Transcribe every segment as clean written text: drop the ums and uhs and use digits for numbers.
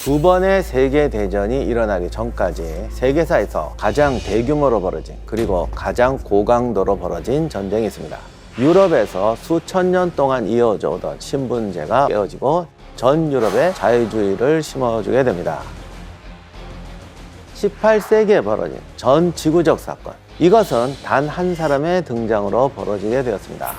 두 번의 세계대전이 일어나기 전까지 세계사에서 가장 대규모로 벌어진 그리고 가장 고강도로 벌어진 전쟁이 있습니다. 유럽에서 수천 년 동안 이어져 오던 신분제가 깨어지고 전 유럽에 자유주의를 심어주게 됩니다. 18세기에 벌어진 전 지구적 사건, 이것은 단 한 사람의 등장으로 벌어지게 되었습니다.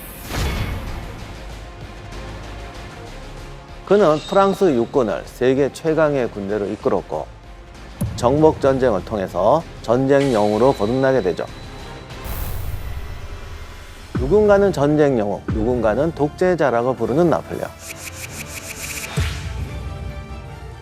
그는 프랑스 육군을 세계 최강의 군대로 이끌었고 정복전쟁을 통해서 전쟁 영웅으로 거듭나게 되죠. 누군가는 전쟁 영웅, 누군가는 독재자라고 부르는 나폴레옹.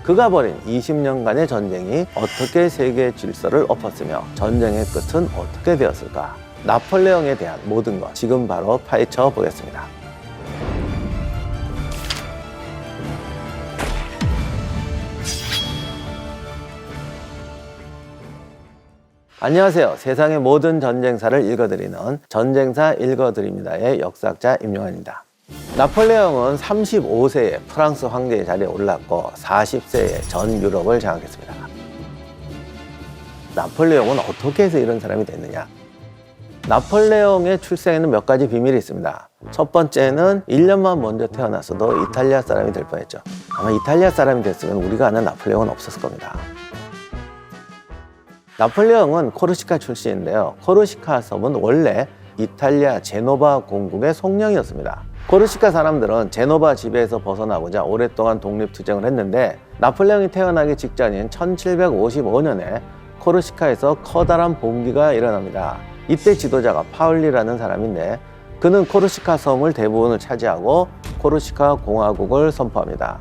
그가 벌인 20년간의 전쟁이 어떻게 세계 질서를 엎었으며 전쟁의 끝은 어떻게 되었을까? 나폴레옹에 대한 모든 것 지금 바로 파헤쳐 보겠습니다. 안녕하세요. 세상의 모든 전쟁사를 읽어드리는 전쟁사 읽어드립니다의 역사학자 임용환입니다. 나폴레옹은 35세에 프랑스 황제의 자리에 올랐고 40세에 전 유럽을 장악했습니다. 나폴레옹은 어떻게 해서 이런 사람이 됐느냐? 나폴레옹의 출생에는 몇 가지 비밀이 있습니다. 첫 번째는 1년만 먼저 태어났어도 이탈리아 사람이 될 뻔했죠. 아마 이탈리아 사람이 됐으면 우리가 아는 나폴레옹은 없었을 겁니다. 나폴레옹은 코르시카 출신인데요. 코르시카 섬은 원래 이탈리아 제노바 공국의 속령이었습니다. 코르시카 사람들은 제노바 지배에서 벗어나고자 오랫동안 독립투쟁을 했는데 나폴레옹이 태어나기 직전인 1755년에 코르시카에서 커다란 봉기가 일어납니다. 이때 지도자가 파울리라는 사람인데 그는 코르시카 섬을 대부분을 차지하고 코르시카 공화국을 선포합니다.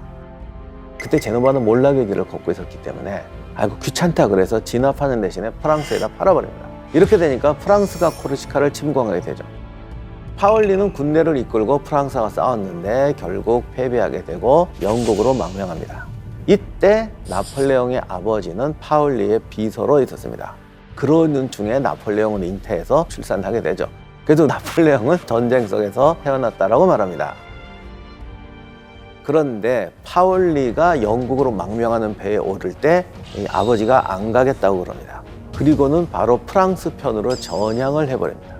그때 제노바는 몰락의 길을 걷고 있었기 때문에 아이고 귀찮다 그래서 진압하는 대신에 프랑스에다 팔아버립니다. 이렇게 되니까 프랑스가 코르시카를 침공하게 되죠. 파울리는 군대를 이끌고 프랑스와 싸웠는데 결국 패배하게 되고 영국으로 망명합니다. 이때 나폴레옹의 아버지는 파울리의 비서로 있었습니다. 그러는 중에 나폴레옹을 잉태해서 출산하게 되죠. 그래도 나폴레옹은 전쟁 속에서 태어났다라고 말합니다. 그런데 파울리가 영국으로 망명하는 배에 오를 때 아버지가 안 가겠다고 그럽니다. 그리고는 바로 프랑스 편으로 전향을 해버립니다.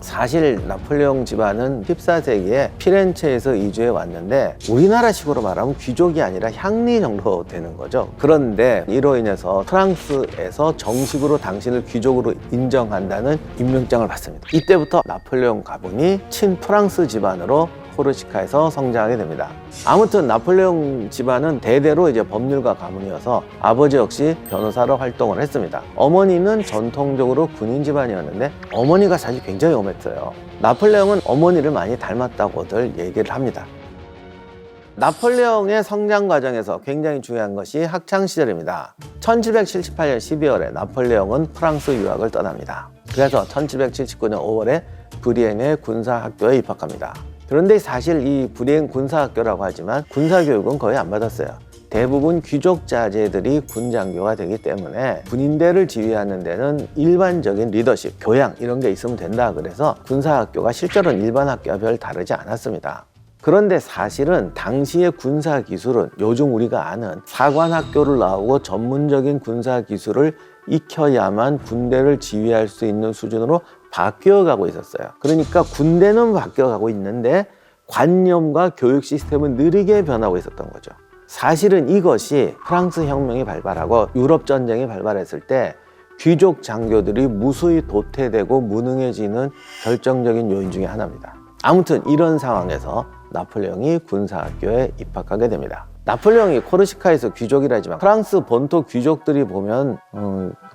사실 나폴레옹 집안은 14세기에 피렌체에서 이주해 왔는데 우리나라식으로 말하면 귀족이 아니라 향리 정도 되는 거죠. 그런데 이로 인해서 프랑스에서 정식으로 당신을 귀족으로 인정한다는 임명장을 받습니다. 이때부터 나폴레옹 가문이 친프랑스 집안으로 코르시카에서 성장하게 됩니다. 아무튼 나폴레옹 집안은 대대로 법률가 가문이어서 아버지 역시 변호사로 활동을 했습니다. 어머니는 전통적으로 군인 집안이었는데 어머니가 사실 굉장히 엄했어요. 나폴레옹은 어머니를 많이 닮았다고들 얘기를 합니다. 나폴레옹의 성장 과정에서 굉장히 중요한 것이 학창 시절입니다. 1778년 12월에 나폴레옹은 프랑스 유학을 떠납니다. 그래서 1779년 5월에 브리엥의 군사학교에 입학합니다. 그런데 사실 이 브리엥 군사학교라고 하지만 군사교육은 거의 안 받았어요. 대부분 귀족 자제들이 군장교가 되기 때문에 군인대를 지휘하는 데는 일반적인 리더십, 교양 이런 게 있으면 된다 그래서 군사학교가 실제로는 일반 학교와 별 다르지 않았습니다. 그런데 사실은 당시의 군사기술은 요즘 우리가 아는 사관학교를 나오고 전문적인 군사기술을 익혀야만 군대를 지휘할 수 있는 수준으로 바뀌어가고 있었어요. 그러니까 군대는 바뀌어가고 있는데 관념과 교육 시스템은 느리게 변하고 있었던 거죠. 사실은 이것이 프랑스 혁명이 발발하고 유럽 전쟁이 발발했을 때 귀족 장교들이 무수히 도태되고 무능해지는 결정적인 요인 중에 하나입니다. 아무튼 이런 상황에서 나폴레옹이 군사학교에 입학하게 됩니다. 나폴레옹이 코르시카에서 귀족이라지만 프랑스 본토 귀족들이 보면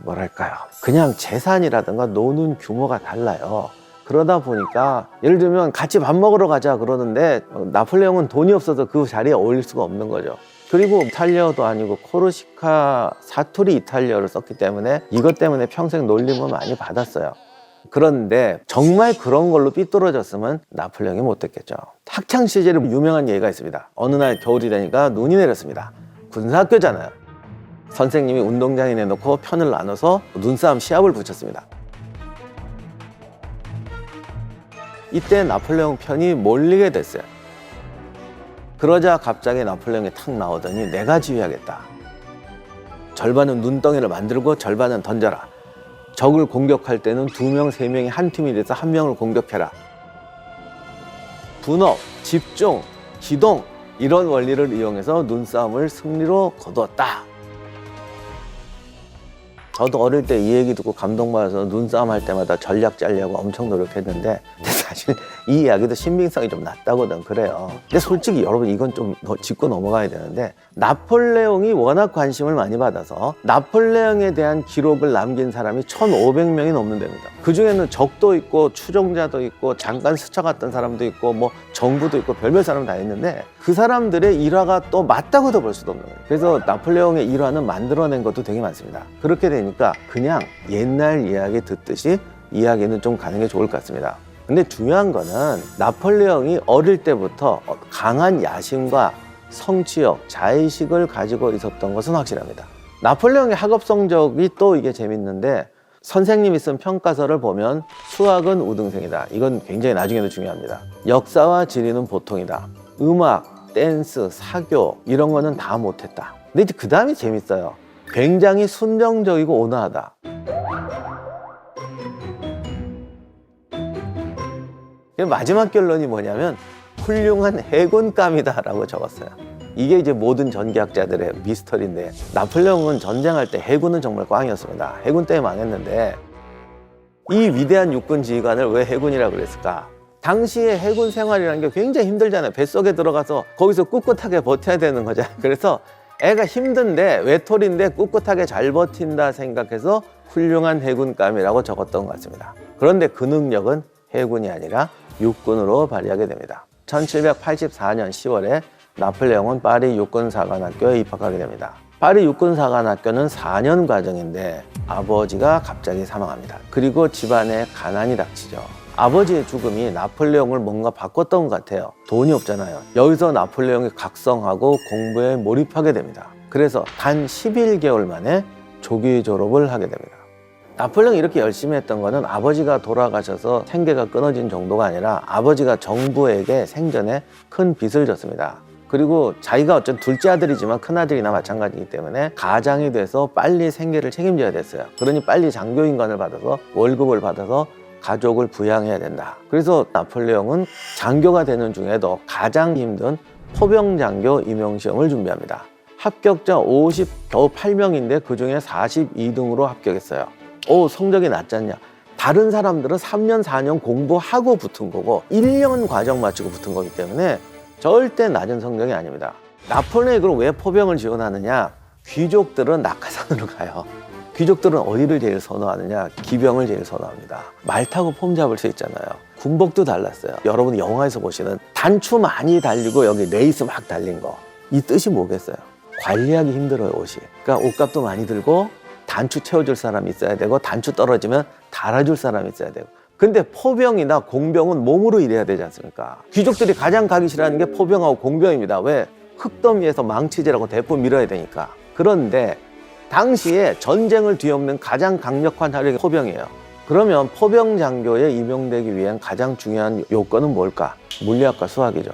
뭐랄까요, 그냥 재산이라든가 노는 규모가 달라요. 그러다 보니까 예를 들면 같이 밥 먹으러 가자 그러는데 나폴레옹은 돈이 없어서 그 자리에 어울릴 수가 없는 거죠. 그리고 이탈리아도 아니고 코르시카 사투리 이탈리아를 썼기 때문에 이것 때문에 평생 놀림을 많이 받았어요. 그런데 정말 그런 걸로 삐뚤어졌으면 나폴레옹이 못됐겠죠. 학창 시절에 유명한 예가 있습니다. 어느 날 겨울이 되니까 눈이 내렸습니다. 군사학교잖아요. 선생님이 운동장에 내놓고 편을 나눠서 눈싸움 시합을 붙였습니다. 이때 나폴레옹 편이 몰리게 됐어요. 그러자 갑자기 나폴레옹이 탁 나오더니 내가 지휘하겠다. 절반은 눈덩이를 만들고 절반은 던져라. 적을 공격할 때는 2명, 3명이 한 팀이 돼서 1명을 공격해라. 분업, 집중, 기동 이런 원리를 이용해서 눈싸움을 승리로 거두었다. 저도 어릴 때 이 얘기 듣고 감동받아서 눈싸움 할 때마다 전략 짜려고 엄청 노력했는데 근데 사실 이 이야기도 신빙성이 좀 낮다고는 그래요. 근데 솔직히 여러분 이건 좀 짚고 넘어가야 되는데 나폴레옹이 워낙 관심을 많이 받아서 나폴레옹에 대한 기록을 남긴 사람이 1,500명이 넘는답니다. 그중에는 적도 있고 추종자도 있고 잠깐 스쳐갔던 사람도 있고 뭐 정부도 있고 별별 사람 다 있는데 그 사람들의 일화가 또 맞다고도 볼 수도 없는 거예요. 그래서 나폴레옹의 일화는 만들어낸 것도 되게 많습니다. 그렇게 되니까 그냥 옛날 이야기 듣듯이 이야기는 좀 가는 게 좋을 것 같습니다. 근데 중요한 거는 나폴레옹이 어릴 때부터 강한 야심과 성취욕, 자의식을 가지고 있었던 것은 확실합니다. 나폴레옹의 학업 성적이 또 이게 재밌는데 선생님이 쓴 평가서를 보면 수학은 우등생이다. 이건 굉장히 나중에도 중요합니다. 역사와 지리는 보통이다. 음악, 댄스, 사교 이런 거는 다 못했다. 근데 이제 그 다음이 재밌어요. 굉장히 순정적이고 온화하다. 마지막 결론이 뭐냐면 훌륭한 해군감이다 라고 적었어요. 이게 이제 모든 전기학자들의 미스터리인데 나폴레옹은 전쟁할 때 해군은 정말 꽝이었습니다. 해군 때문에 망했는데 이 위대한 육군 지휘관을 왜 해군이라고 그랬을까? 당시에 해군 생활이라는 게 굉장히 힘들잖아요. 뱃속에 들어가서 거기서 꿋꿋하게 버텨야 되는 거잖아요. 그래서 애가 힘든데 외톨인데 꿋꿋하게 잘 버틴다 생각해서 훌륭한 해군감이라고 적었던 것 같습니다. 그런데 그 능력은 해군이 아니라 육군으로 발휘하게 됩니다. 1784년 10월에 나폴레옹은 파리 육군사관학교에 입학하게 됩니다. 파리 육군사관학교는 4년 과정인데 아버지가 갑자기 사망합니다. 그리고 집안에 가난이 닥치죠. 아버지의 죽음이 나폴레옹을 뭔가 바꿨던 것 같아요. 돈이 없잖아요. 여기서 나폴레옹이 각성하고 공부에 몰입하게 됩니다. 그래서 단 11개월 만에 조기 졸업을 하게 됩니다. 나폴레옹이 이렇게 열심히 했던 거는 아버지가 돌아가셔서 생계가 끊어진 정도가 아니라 아버지가 정부에게 생전에 큰 빚을 졌습니다. 그리고 자기가 어쨌든 둘째 아들이지만 큰아들이나 마찬가지이기 때문에 가장이 돼서 빨리 생계를 책임져야 됐어요. 그러니 빨리 장교인관을 받아서 월급을 받아서 가족을 부양해야 된다. 그래서 나폴레옹은 장교가 되는 중에도 가장 힘든 포병장교 임용시험을 준비합니다. 합격자 겨우 8명인데 그중에 42등으로 합격했어요. 성적이 낮지 않냐? 다른 사람들은 3년, 4년 공부하고 붙은 거고 1년 과정 마치고 붙은 거기 때문에 절대 낮은 성적이 아닙니다. 나폴레옹이 그럼 왜 포병을 지원하느냐? 귀족들은 낙하산으로 가요. 귀족들은 어디를 제일 선호하느냐? 기병을 제일 선호합니다. 말 타고 폼 잡을 수 있잖아요. 군복도 달랐어요. 여러분이 영화에서 보시는 단추 많이 달리고 여기 레이스 막 달린 거. 이 뜻이 뭐겠어요? 관리하기 힘들어요, 옷이. 그러니까 옷값도 많이 들고 단추 채워줄 사람이 있어야 되고 단추 떨어지면 달아줄 사람이 있어야 되고 근데 포병이나 공병은 몸으로 일해야 되지 않습니까? 귀족들이 가장 가기 싫어하는 게 포병하고 공병입니다. 왜? 흙더미에서 망치질하고 대포 밀어야 되니까. 그런데 당시에 전쟁을 뒤엎는 가장 강력한 화력이 포병이에요. 그러면 포병 장교에 임용되기 위한 가장 중요한 요건은 뭘까? 물리학과 수학이죠.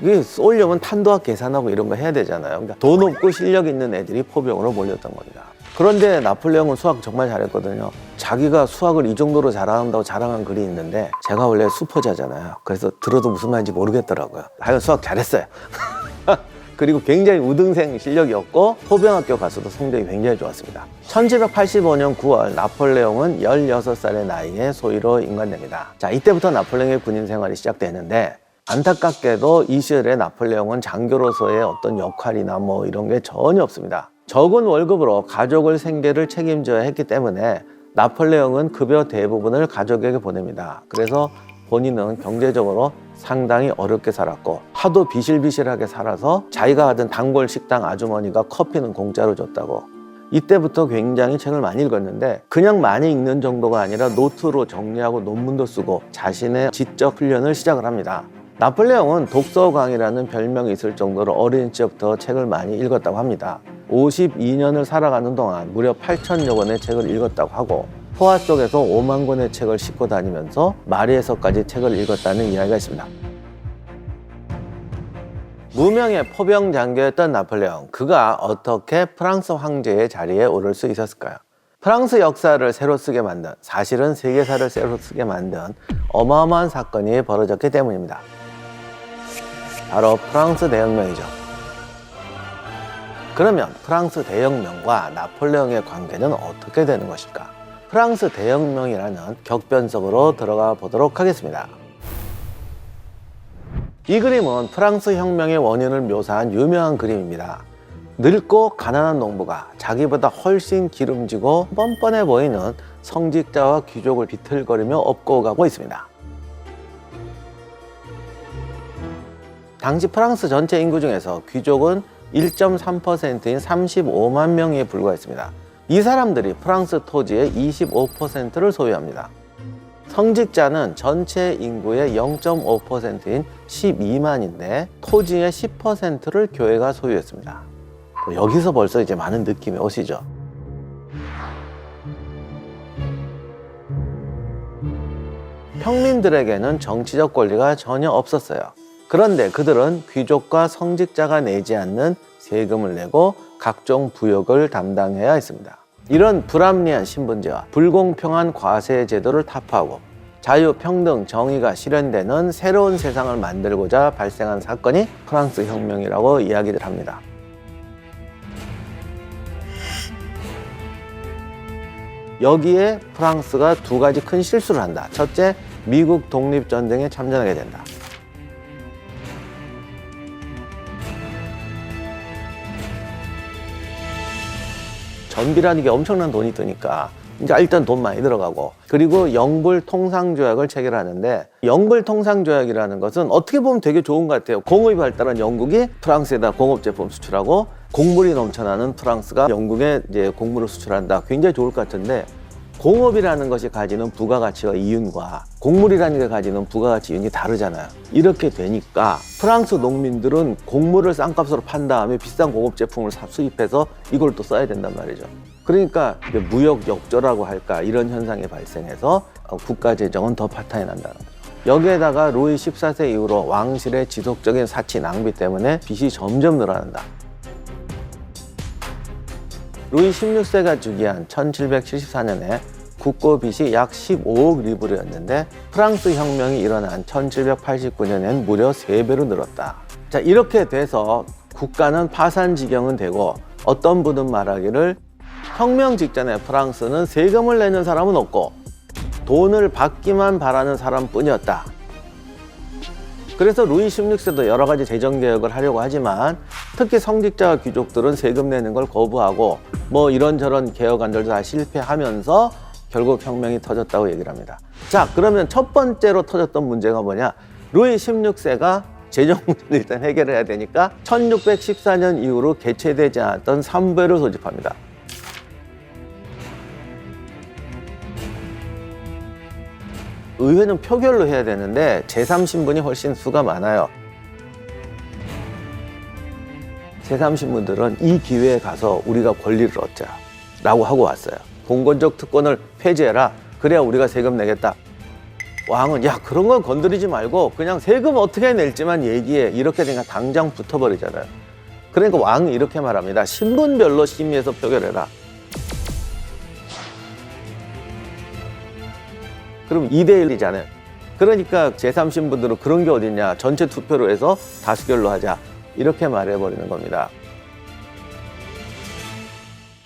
이게 쏘려면 탄도학 계산하고 이런 거 해야 되잖아요. 그러니까 돈 없고 실력 있는 애들이 포병으로 몰렸던 겁니다. 그런데 나폴레옹은 수학 정말 잘했거든요. 자기가 수학을 이 정도로 잘한다고 자랑한 글이 있는데 제가 원래 수포자잖아요. 그래서 들어도 무슨 말인지 모르겠더라고요. 하여간 수학 잘했어요. 그리고 굉장히 우등생 실력이었고 포병학교 가서도 성적이 굉장히 좋았습니다. 1785년 9월 나폴레옹은 16살의 나이에 소위로 임관됩니다. 자, 이때부터 나폴레옹의 군인 생활이 시작되는데 안타깝게도 이 시절에 나폴레옹은 장교로서의 어떤 역할이나 뭐 이런 게 전혀 없습니다. 적은 월급으로 가족을 생계를 책임져야 했기 때문에 나폴레옹은 급여 대부분을 가족에게 보냅니다. 그래서 본인은 경제적으로 상당히 어렵게 살았고 하도 비실비실하게 살아서 자기가 하던 단골 식당 아주머니가 커피는 공짜로 줬다고. 이때부터 굉장히 책을 많이 읽었는데 그냥 많이 읽는 정도가 아니라 노트로 정리하고 논문도 쓰고 자신의 지적 훈련을 시작을 합니다. 나폴레옹은 독서광이라는 별명이 있을 정도로 어린 시절부터 책을 많이 읽었다고 합니다. 52년을 살아가는 동안 무려 8,000여 권의 책을 읽었다고 하고 포화 속에서 5만 권의 책을 싣고 다니면서 마리에서까지 책을 읽었다는 이야기가 있습니다. 무명의 포병 장교였던 나폴레옹, 그가 어떻게 프랑스 황제의 자리에 오를 수 있었을까요? 프랑스 역사를 새로 쓰게 만든, 사실은 세계사를 새로 쓰게 만든 어마어마한 사건이 벌어졌기 때문입니다. 바로 프랑스 대혁명이죠. 그러면 프랑스 대혁명과 나폴레옹의 관계는 어떻게 되는 것일까? 프랑스 대혁명이라는 격변 속으로 들어가 보도록 하겠습니다. 이 그림은 프랑스 혁명의 원인을 묘사한 유명한 그림입니다. 늙고 가난한 농부가 자기보다 훨씬 기름지고 뻔뻔해 보이는 성직자와 귀족을 비틀거리며 업고 가고 있습니다. 당시 프랑스 전체 인구 중에서 귀족은 1.3%인 35만 명에 불과했습니다. 이 사람들이 프랑스 토지의 25%를 소유합니다. 성직자는 전체 인구의 0.5%인 12만인데 토지의 10%를 교회가 소유했습니다. 여기서 벌써 이제 많은 느낌이 오시죠? 평민들에게는 정치적 권리가 전혀 없었어요. 그런데 그들은 귀족과 성직자가 내지 않는 세금을 내고 각종 부역을 담당해야 했습니다. 이런 불합리한 신분제와 불공평한 과세 제도를 타파하고 자유, 평등, 정의가 실현되는 새로운 세상을 만들고자 발생한 사건이 프랑스 혁명이라고 이야기를 합니다. 여기에 프랑스가 두 가지 큰 실수를 한다. 첫째, 미국 독립전쟁에 참전하게 된다. 전비라는 게 엄청난 돈이 드니까 이제 일단 돈 많이 들어가고, 그리고 영불통상조약을 체결하는데, 영불통상조약이라는 것은 어떻게 보면 되게 좋은 것 같아요. 공업이 발달한 영국이 프랑스에다 공업제품 수출하고 곡물이 넘쳐나는 프랑스가 영국에 이제 곡물을 수출한다. 굉장히 좋을 것 같은데, 공업이라는 것이 가지는 부가가치와 이윤과 곡물이라는 게 가지는 부가가치 이윤이 다르잖아요. 이렇게 되니까 프랑스 농민들은 곡물을 싼값으로 판 다음에 비싼 공업 제품을 수입해서 이걸 또 써야 된단 말이죠. 그러니까 무역 역조라고 할까, 이런 현상이 발생해서 국가 재정은 더 파탄이 난다는 거죠. 여기에다가 루이 14세 이후로 왕실의 지속적인 사치 낭비 때문에 빚이 점점 늘어난다. 루이 16세가 즉위한 1774년에 국고 빚이 약 15억 리브르였는데 프랑스 혁명이 일어난 1789년엔 무려 3배로 늘었다. 자, 이렇게 돼서 국가는 파산 지경은 되고, 어떤 분은 말하기를 혁명 직전에 프랑스는 세금을 내는 사람은 없고 돈을 받기만 바라는 사람뿐이었다. 그래서 루이 16세도 여러 가지 재정개혁을 하려고 하지만 특히 성직자와 귀족들은 세금 내는 걸 거부하고 뭐 이런저런 개혁안들도 다 실패하면서 결국 혁명이 터졌다고 얘기를 합니다. 자, 그러면 첫 번째로 터졌던 문제가 뭐냐? 루이 16세가 재정 문제를 일단 해결해야 되니까 1614년 이후로 개최되지 않았던 삼부회를 소집합니다. 의회는 표결로 해야 되는데 제3신분이 훨씬 수가 많아요. 제3신분들은 이 기회에 가서 우리가 권리를 얻자 라고 하고 왔어요. 봉건적 특권을 폐지해라. 그래야 우리가 세금 내겠다. 왕은 야, 그런 건 건드리지 말고 그냥 세금 어떻게 낼지만 얘기해. 이렇게 되니까 당장 붙어버리잖아요. 그러니까 왕이 이렇게 말합니다. 신분별로 심의해서 표결해라. 그럼 2대1이잖아요. 그러니까 제3신분들은 그런 게 어딨냐. 전체 투표로 해서 다수결로 하자. 이렇게 말해버리는 겁니다.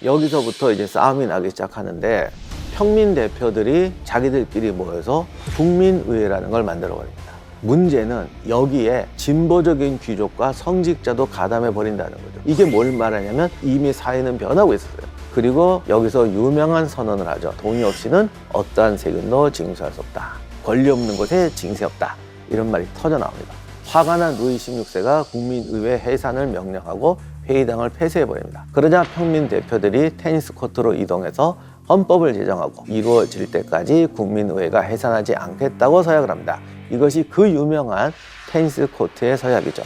여기서부터 이제 싸움이 나기 시작하는데 평민 대표들이 자기들끼리 모여서 국민의회라는 걸 만들어버립니다. 문제는 여기에 진보적인 귀족과 성직자도 가담해버린다는 거죠. 이게 뭘 말하냐면 이미 사회는 변하고 있었어요. 그리고 여기서 유명한 선언을 하죠. 동의 없이는 어떠한 세금도 징수할 수 없다. 권리 없는 곳에 징세 없다. 이런 말이 터져나옵니다. 화가 난 루이 16세가 국민의회 해산을 명령하고 회의당을 폐쇄해버립니다. 그러자 평민 대표들이 테니스 코트로 이동해서 헌법을 제정하고 이루어질 때까지 국민의회가 해산하지 않겠다고 서약을 합니다. 이것이 그 유명한 테니스 코트의 서약이죠.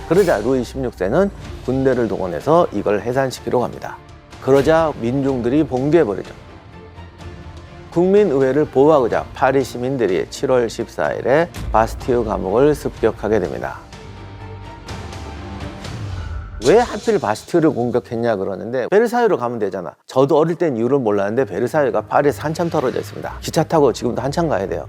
그러자 루이 16세는 군대를 동원해서 이걸 해산시키려고 합니다. 그러자 민중들이 봉기해버리죠. 국민의회를 보호하고자 파리 시민들이 7월 14일에 바스티유 감옥을 습격하게 됩니다. 왜 하필 바스티유를 공격했냐 그러는데 베르사유로 가면 되잖아. 저도 어릴 땐 이유를 몰랐는데 베르사유가 파리에서 한참 떨어져 있습니다. 기차 타고 지금도 한참 가야 돼요.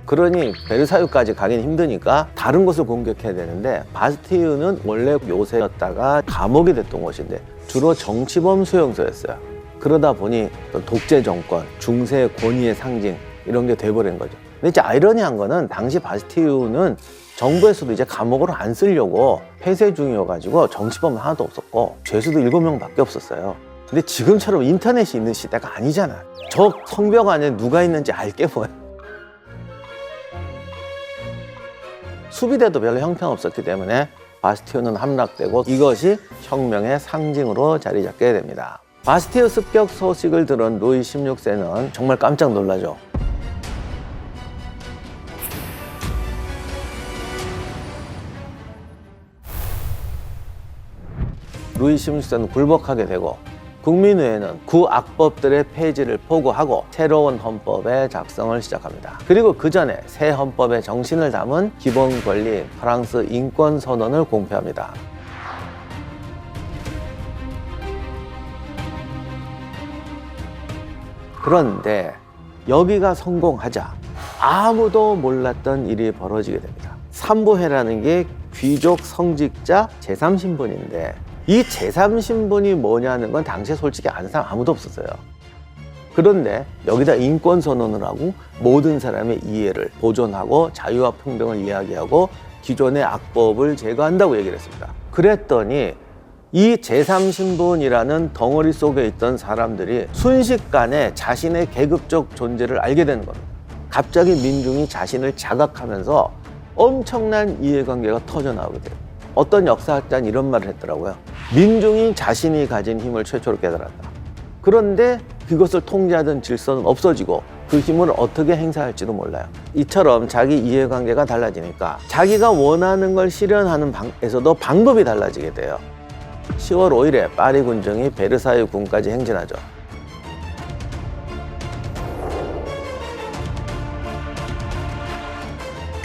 그러니 베르사유까지 가긴 힘드니까 다른 곳을 공격해야 되는데 바스티유는 원래 요새였다가 감옥이 됐던 곳인데 주로 정치범 수용소였어요. 그러다 보니 독재 정권, 중세 권위의 상징 이런 게 돼버린 거죠. 근데 이제 아이러니한 거는 당시 바스티유는 정부에서도 이제 감옥으로 안 쓰려고 폐쇄 중이어가지고 정치범은 하나도 없었고 죄수도 7명밖에 없었어요. 근데 지금처럼 인터넷이 있는 시대가 아니잖아. 저 성벽 안에 누가 있는지 알게 뭐야. 수비대도 별로 형편없었기 때문에 바스티유는 함락되고 이것이 혁명의 상징으로 자리 잡게 됩니다. 바스티유 습격 소식을 들은 루이 16세는 정말 깜짝 놀라죠. 루이 16세는 굴복하게 되고 국민의회는 구악법들의 폐지를 포고하고 새로운 헌법의 작성을 시작합니다. 그리고 그 전에 새 헌법의 정신을 담은 기본 권리 프랑스 인권 선언을 공표합니다. 그런데 여기가 성공하자 아무도 몰랐던 일이 벌어지게 됩니다. 삼부회라는 게 귀족 성직자 제3신분인데 이 제3신분이 뭐냐는 건 당시에 솔직히 아는 사람 아무도 없었어요. 그런데 여기다 인권선언을 하고 모든 사람의 이해를 보존하고 자유와 평등을 이야기하고 기존의 악법을 제거한다고 얘기를 했습니다. 그랬더니 이 제3신분이라는 덩어리 속에 있던 사람들이 순식간에 자신의 계급적 존재를 알게 되는 겁니다. 갑자기 민중이 자신을 자각하면서 엄청난 이해관계가 터져나오게 돼요. 어떤 역사학자는 이런 말을 했더라고요. 민중이 자신이 가진 힘을 최초로 깨달았다. 그런데 그것을 통제하던 질서는 없어지고 그 힘을 어떻게 행사할지도 몰라요. 이처럼 자기 이해관계가 달라지니까 자기가 원하는 걸 실현하는 방에서도 방법이 달라지게 돼요. 10월 5일에 파리 군정이 베르사유 궁까지 행진하죠.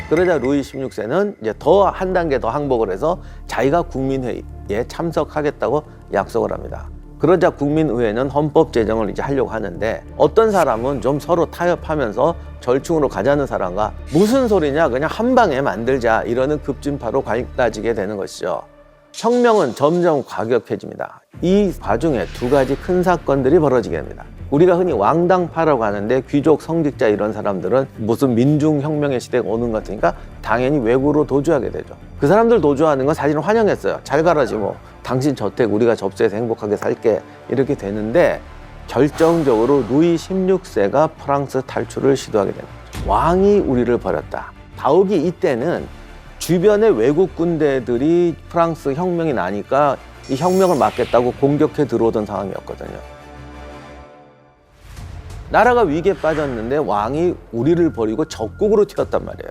그러자 루이 16세는 이제 더 한 단계 더 항복을 해서 자기가 국민회의에 참석하겠다고 약속을 합니다. 그러자 국민의회는 헌법 제정을 이제 하려고 하는데 어떤 사람은 좀 서로 타협하면서 절충으로 가자는 사람과 무슨 소리냐 그냥 한 방에 만들자 이러는 급진파로 갈라지게 되는 것이죠. 혁명은 점점 과격해집니다. 이 과정에 두 가지 큰 사건들이 벌어지게 됩니다. 우리가 흔히 왕당파라고 하는데 귀족, 성직자 이런 사람들은 무슨 민중혁명의 시대가 오는 것 같으니까 당연히 외국으로 도주하게 되죠. 그 사람들 도주하는 건 사실은 환영했어요. 잘 가라지 뭐. 당신 저택 우리가 접수해서 행복하게 살게 이렇게 되는데 결정적으로 루이 16세가 프랑스 탈출을 시도하게 됩니다. 왕이 우리를 버렸다. 다욱이 이때는 주변의 외국 군대들이 프랑스 혁명이 나니까 이 혁명을 막겠다고 공격해 들어오던 상황이었거든요. 나라가 위기에 빠졌는데 왕이 우리를 버리고 적국으로 튀었단 말이에요.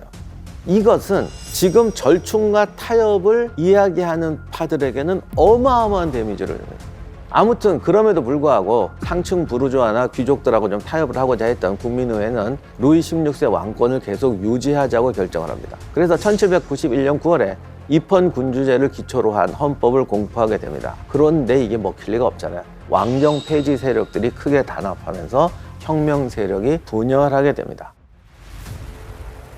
이것은 지금 절충과 타협을 이야기하는 파들에게는 어마어마한 데미지를 줍니다. 아무튼 그럼에도 불구하고 상층 부르주아나 귀족들하고 좀 타협을 하고자 했던 국민의회는 루이 16세 왕권을 계속 유지하자고 결정을 합니다. 그래서 1791년 9월에 입헌 군주제를 기초로 한 헌법을 공포하게 됩니다. 그런데 이게 먹힐 리가 없잖아요. 왕정 폐지 세력들이 크게 단합하면서 혁명 세력이 분열하게 됩니다.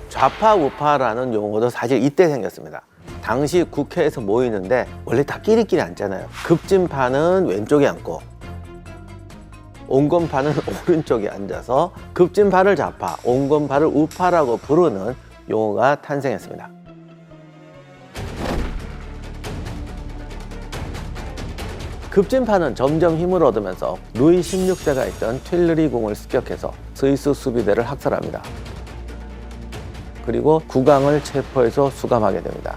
좌파 우파라는 용어도 사실 이때 생겼습니다. 당시 국회에서 모이는데 원래 다 끼리끼리 앉잖아요. 급진파는 왼쪽에 앉고 온건파는 오른쪽에 앉아서 급진파를 좌파, 온건파를 우파라고 부르는 용어가 탄생했습니다. 급진파는 점점 힘을 얻으면서 루이 16세가 있던 퀼르리 궁을 습격해서 스위스 수비대를 학살합니다. 그리고 국왕을 체포해서 수감하게 됩니다.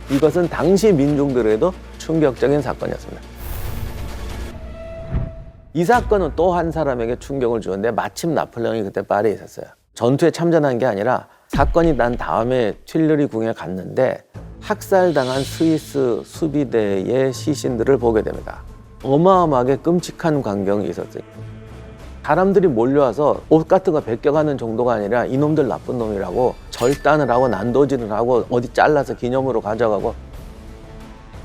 이것은 당시 민중들에도 충격적인 사건이었습니다. 이 사건은 또 한 사람에게 충격을 주는데 마침 나폴레옹이 그때 파리에 있었어요. 전투에 참전한 게 아니라 사건이 난 다음에 퀼르리 궁에 갔는데 학살당한 스위스 수비대의 시신들을 보게 됩니다. 어마어마하게 끔찍한 광경이 있었어요. 사람들이 몰려와서 옷 같은 거 벗겨가는 정도가 아니라 이놈들 나쁜 놈이라고 절단을 하고 난도질을 하고 어디 잘라서 기념으로 가져가고,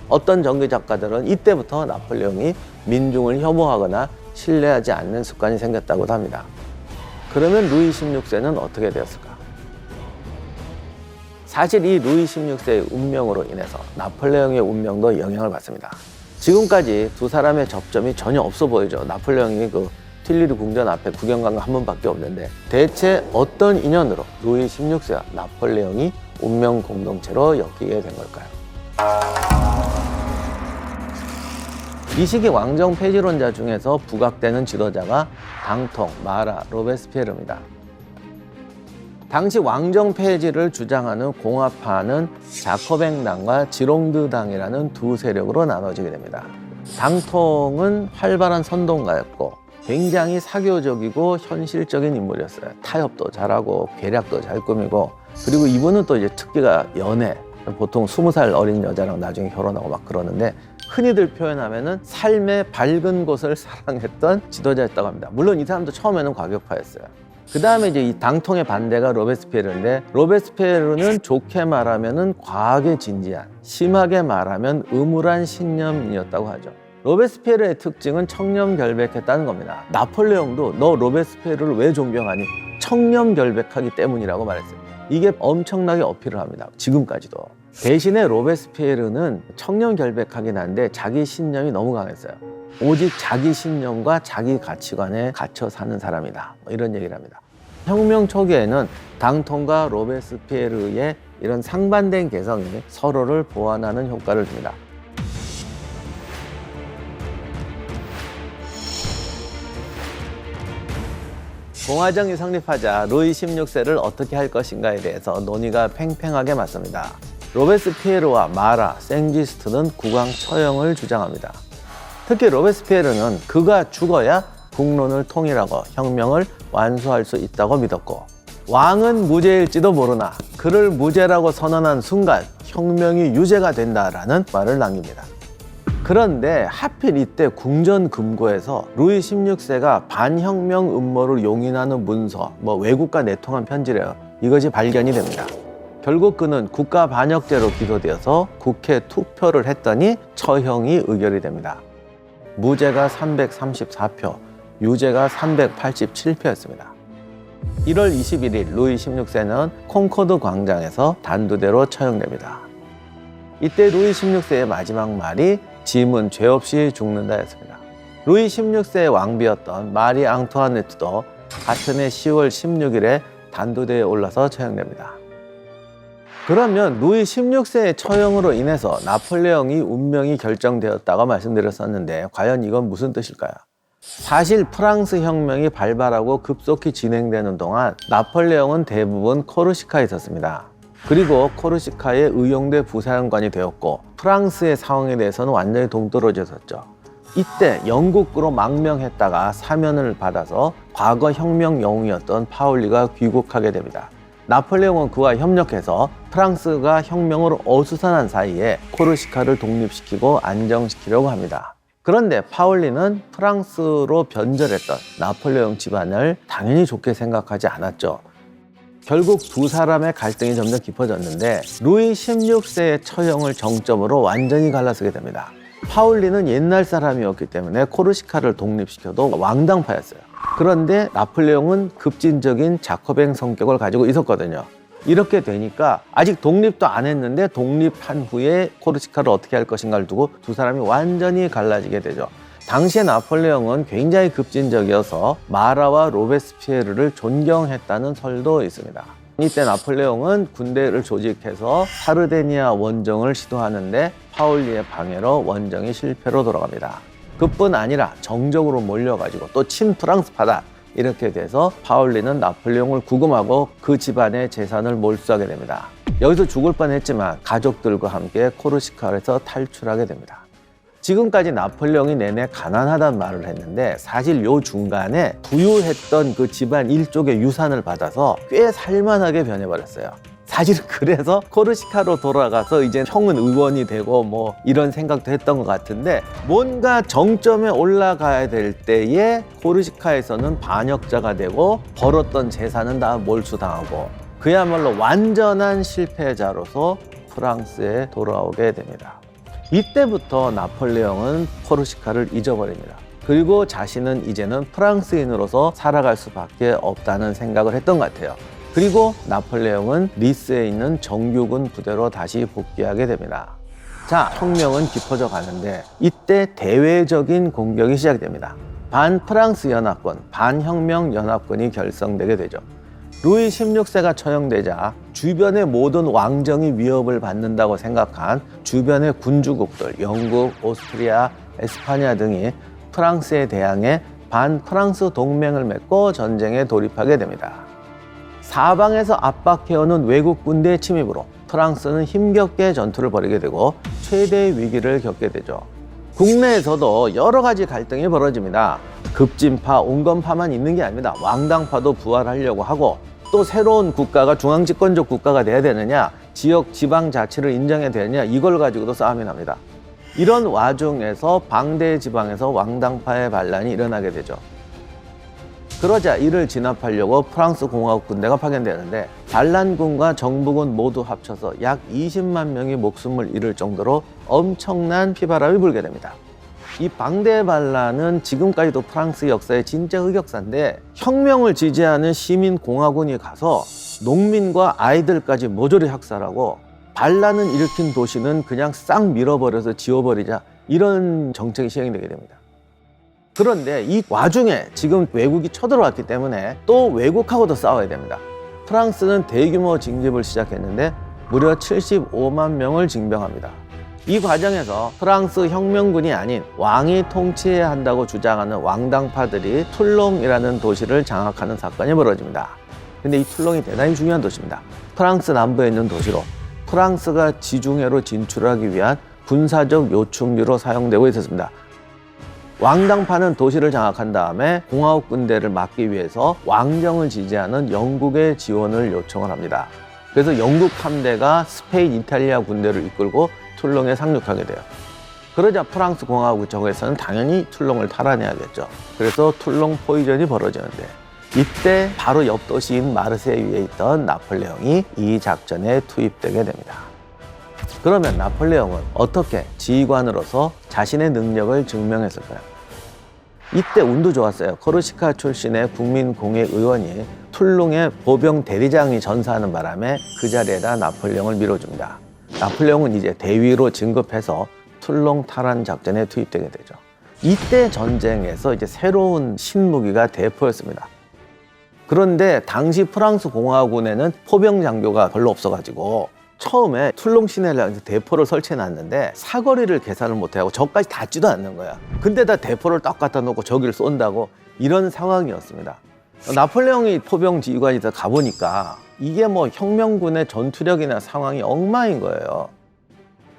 어떤 전기 작가들은 이때부터 나폴레옹이 민중을 혐오하거나 신뢰하지 않는 습관이 생겼다고도 합니다. 그러면 루이 16세는 어떻게 되었을까? 사실 이 루이 16세의 운명으로 인해서 나폴레옹의 운명도 영향을 받습니다. 지금까지 두 사람의 접점이 전혀 없어 보이죠. 나폴레옹이 그 틸리르 궁전 앞에 구경 간 거 한 번밖에 없는데, 대체 어떤 인연으로 루이 16세와 나폴레옹이 운명 공동체로 엮이게 된 걸까요? 이 시기 왕정 폐지론자 중에서 부각되는 지도자가 당통, 마라, 로베스피에르입니다. 당시 왕정 폐지를 주장하는 공화파는 자코뱅당과 지롱드당이라는 두 세력으로 나눠지게 됩니다. 당통은 활발한 선동가였고 굉장히 사교적이고 현실적인 인물이었어요. 타협도 잘하고 계략도 잘 꾸미고, 그리고 이분은 또 이제 특기가 연애, 보통 20살 어린 여자랑 나중에 결혼하고 막 그러는데, 흔히들 표현하면은 삶의 밝은 곳을 사랑했던 지도자였다고 합니다. 물론 이 사람도 처음에는 과격파였어요. 그 다음에 이제 이 당통의 반대가 로베스피에르인데, 로베스피에르는 좋게 말하면은 과하게 진지한, 심하게 말하면 음울한 신념이었다고 하죠. 로베스피에르의 특징은 청렴결백했다는 겁니다. 나폴레옹도 너 로베스피에르를 왜 존경하니? 청렴결백하기 때문이라고 말했어요. 이게 엄청나게 어필을 합니다. 지금까지도. 대신에 로베스피에르는 청렴결백하긴 한데 자기 신념이 너무 강했어요. 오직 자기 신념과 자기 가치관에 갇혀 사는 사람이다, 뭐 이런 얘기를 합니다. 혁명 초기에는 당통과 로베스피에르의 이런 상반된 개성이 서로를 보완하는 효과를 줍니다. 공화정이 성립하자 루이 16세를 어떻게 할 것인가에 대해서 논의가 팽팽하게 맞습니다. 로베스피에르와 마라, 생지스트는 국왕 처형을 주장합니다. 특히 로베스피에르는 그가 죽어야 국론을 통일하고 혁명을 완수할 수 있다고 믿었고, 왕은 무죄일지도 모르나 그를 무죄라고 선언한 순간 혁명이 유죄가 된다라는 말을 남깁니다. 그런데 하필 이때 궁전금고에서 루이 16세가 반혁명 음모를 용인하는 문서, 외국과 내통한 편지래요. 이것이 발견이 됩니다. 결국 그는 국가 반역죄로 기소되어서 국회 투표를 했더니 처형이 의결이 됩니다. 무죄가 334표, 유죄가 387표였습니다. 1월 21일 루이 16세는 콩코드 광장에서 단두대로 처형됩니다. 이때 루이 16세의 마지막 말이 짐은 죄 없이 죽는다였습니다. 루이 16세의 왕비였던 마리 앙투아네트도 같은 해 10월 16일에 단두대에 올라서 처형됩니다. 그러면 루이 16세의 처형으로 인해서 나폴레옹이 운명이 결정되었다고 말씀드렸었는데, 과연 이건 무슨 뜻일까요? 사실 프랑스 혁명이 발발하고 급속히 진행되는 동안 나폴레옹은 대부분 코르시카에 있었습니다. 그리고 코르시카의 의용대 부사령관이 되었고, 프랑스의 상황에 대해서는 완전히 동떨어졌었죠. 이때 영국으로 망명했다가 사면을 받아서 과거 혁명 영웅이었던 파울리가 귀국하게 됩니다. 나폴레옹은 그와 협력해서 프랑스가 혁명으로 어수선한 사이에 코르시카를 독립시키고 안정시키려고 합니다. 그런데 파울리는 프랑스로 변절했던 나폴레옹 집안을 당연히 좋게 생각하지 않았죠. 결국 두 사람의 갈등이 점점 깊어졌는데, 루이 16세의 처형을 정점으로 완전히 갈라서게 됩니다. 파울리는 옛날 사람이었기 때문에 코르시카를 독립시켜도 왕당파였어요. 그런데 나폴레옹은 급진적인 자코뱅 성격을 가지고 있었거든요. 이렇게 되니까 아직 독립도 안 했는데 독립한 후에 코르시카를 어떻게 할 것인가를 두고 두 사람이 완전히 갈라지게 되죠. 당시에 나폴레옹은 굉장히 급진적이어서 마라와 로베스피에르를 존경했다는 설도 있습니다. 이때 나폴레옹은 군대를 조직해서 사르데니아 원정을 시도하는데 파울리의 방해로 원정이 실패로 돌아갑니다. 그뿐 아니라 정적으로 몰려가지고 또 친프랑스파다 이렇게 돼서 파울리는 나폴레옹을 구금하고 그 집안의 재산을 몰수하게 됩니다. 여기서 죽을 뻔했지만 가족들과 함께 코르시카에서 탈출하게 됩니다. 지금까지 나폴레옹이 내내 가난하다는 말을 했는데, 사실 요 중간에 부유했던 그 집안 일족의 유산을 받아서 꽤 살만하게 변해버렸어요. 사실은 그래서 코르시카로 돌아가서 이제 형은 의원이 되고 뭐 이런 생각도 했던 것 같은데, 뭔가 정점에 올라가야 될 때에 코르시카에서는 반역자가 되고 벌었던 재산은 다 몰수당하고 그야말로 완전한 실패자로서 프랑스에 돌아오게 됩니다. 이때부터 나폴레옹은 코르시카를 잊어버립니다. 그리고 자신은 이제는 프랑스인으로서 살아갈 수밖에 없다는 생각을 했던 것 같아요. 그리고 나폴레옹은 니스에 있는 정규군 부대로 다시 복귀하게 됩니다. 자, 혁명은 깊어져 가는데 이때 대외적인 공격이 시작됩니다. 반프랑스 연합군, 반혁명 연합군이 결성되게 되죠. 루이 16세가 처형되자 주변의 모든 왕정이 위협을 받는다고 생각한 주변의 군주국들, 영국, 오스트리아, 에스파냐 등이 프랑스에 대항해 반프랑스 동맹을 맺고 전쟁에 돌입하게 됩니다. 사방에서 압박해오는 외국 군대의 침입으로 프랑스는 힘겹게 전투를 벌이게 되고 최대의 위기를 겪게 되죠. 국내에서도 여러 가지 갈등이 벌어집니다. 급진파, 온건파만 있는 게 아닙니다. 왕당파도 부활하려고 하고, 또 새로운 국가가 중앙집권적 국가가 돼야 되느냐, 지역 지방 자치를 인정해야 되느냐, 이걸 가지고도 싸움이 납니다. 이런 와중에서 방대 지방에서 왕당파의 반란이 일어나게 되죠. 그러자 이를 진압하려고 프랑스 공화국 군대가 파견되는데, 반란군과 정부군 모두 합쳐서 약 20만 명이 목숨을 잃을 정도로 엄청난 피바람이 불게 됩니다. 이 방대 반란은 지금까지도 프랑스 역사의 진짜 흑역사인데, 혁명을 지지하는 시민공화군이 가서 농민과 아이들까지 모조리 학살하고 반란을 일으킨 도시는 그냥 싹 밀어버려서 지워버리자, 이런 정책이 시행되게 됩니다. 그런데 이 와중에 지금 외국이 쳐들어왔기 때문에 또 외국하고도 싸워야 됩니다. 프랑스는 대규모 징집을 시작했는데 무려 75만 명을 징병합니다. 이 과정에서 프랑스 혁명군이 아닌 왕이 통치해야 한다고 주장하는 왕당파들이 툴롱이라는 도시를 장악하는 사건이 벌어집니다. 근데 이 툴롱이 대단히 중요한 도시입니다. 프랑스 남부에 있는 도시로 프랑스가 지중해로 진출하기 위한 군사적 요충지로 사용되고 있었습니다. 왕당파는 도시를 장악한 다음에 공화국 군대를 막기 위해서 왕정을 지지하는 영국의 지원을 요청을 합니다. 그래서 영국 함대가 스페인, 이탈리아 군대를 이끌고 툴롱에 상륙하게 돼요. 그러자 프랑스 공화국 쪽에서는 당연히 툴롱을 탈환해야겠죠. 그래서 툴롱 포위전이 벌어지는데, 이때 바로 옆 도시인 마르세유에 있던 나폴레옹이 이 작전에 투입되게 됩니다. 그러면 나폴레옹은 어떻게 지휘관으로서 자신의 능력을 증명했을까요? 이때 운도 좋았어요. 코르시카 출신의 국민공회 의원이 툴롱의 보병 대대장이 전사하는 바람에 그 자리에다 나폴레옹을 밀어줍니다. 나폴레옹은 이제 대위로 진급해서 툴롱 탈환 작전에 투입되게 되죠. 이때 전쟁에서 이제 새로운 신무기가 대포였습니다. 그런데 당시 프랑스 공화군에는 포병 장교가 별로 없어가지고 처음에 툴롱 시내를 대포를 설치해 놨는데 사거리를 계산을 못하고 저까지 닿지도 않는 거야. 근데다 대포를 딱 갖다 놓고 저기를 쏜다고, 이런 상황이었습니다. 나폴레옹이 포병 지휘관이 다 가보니까 이게 뭐 혁명군의 전투력이나 상황이 엉망인 거예요.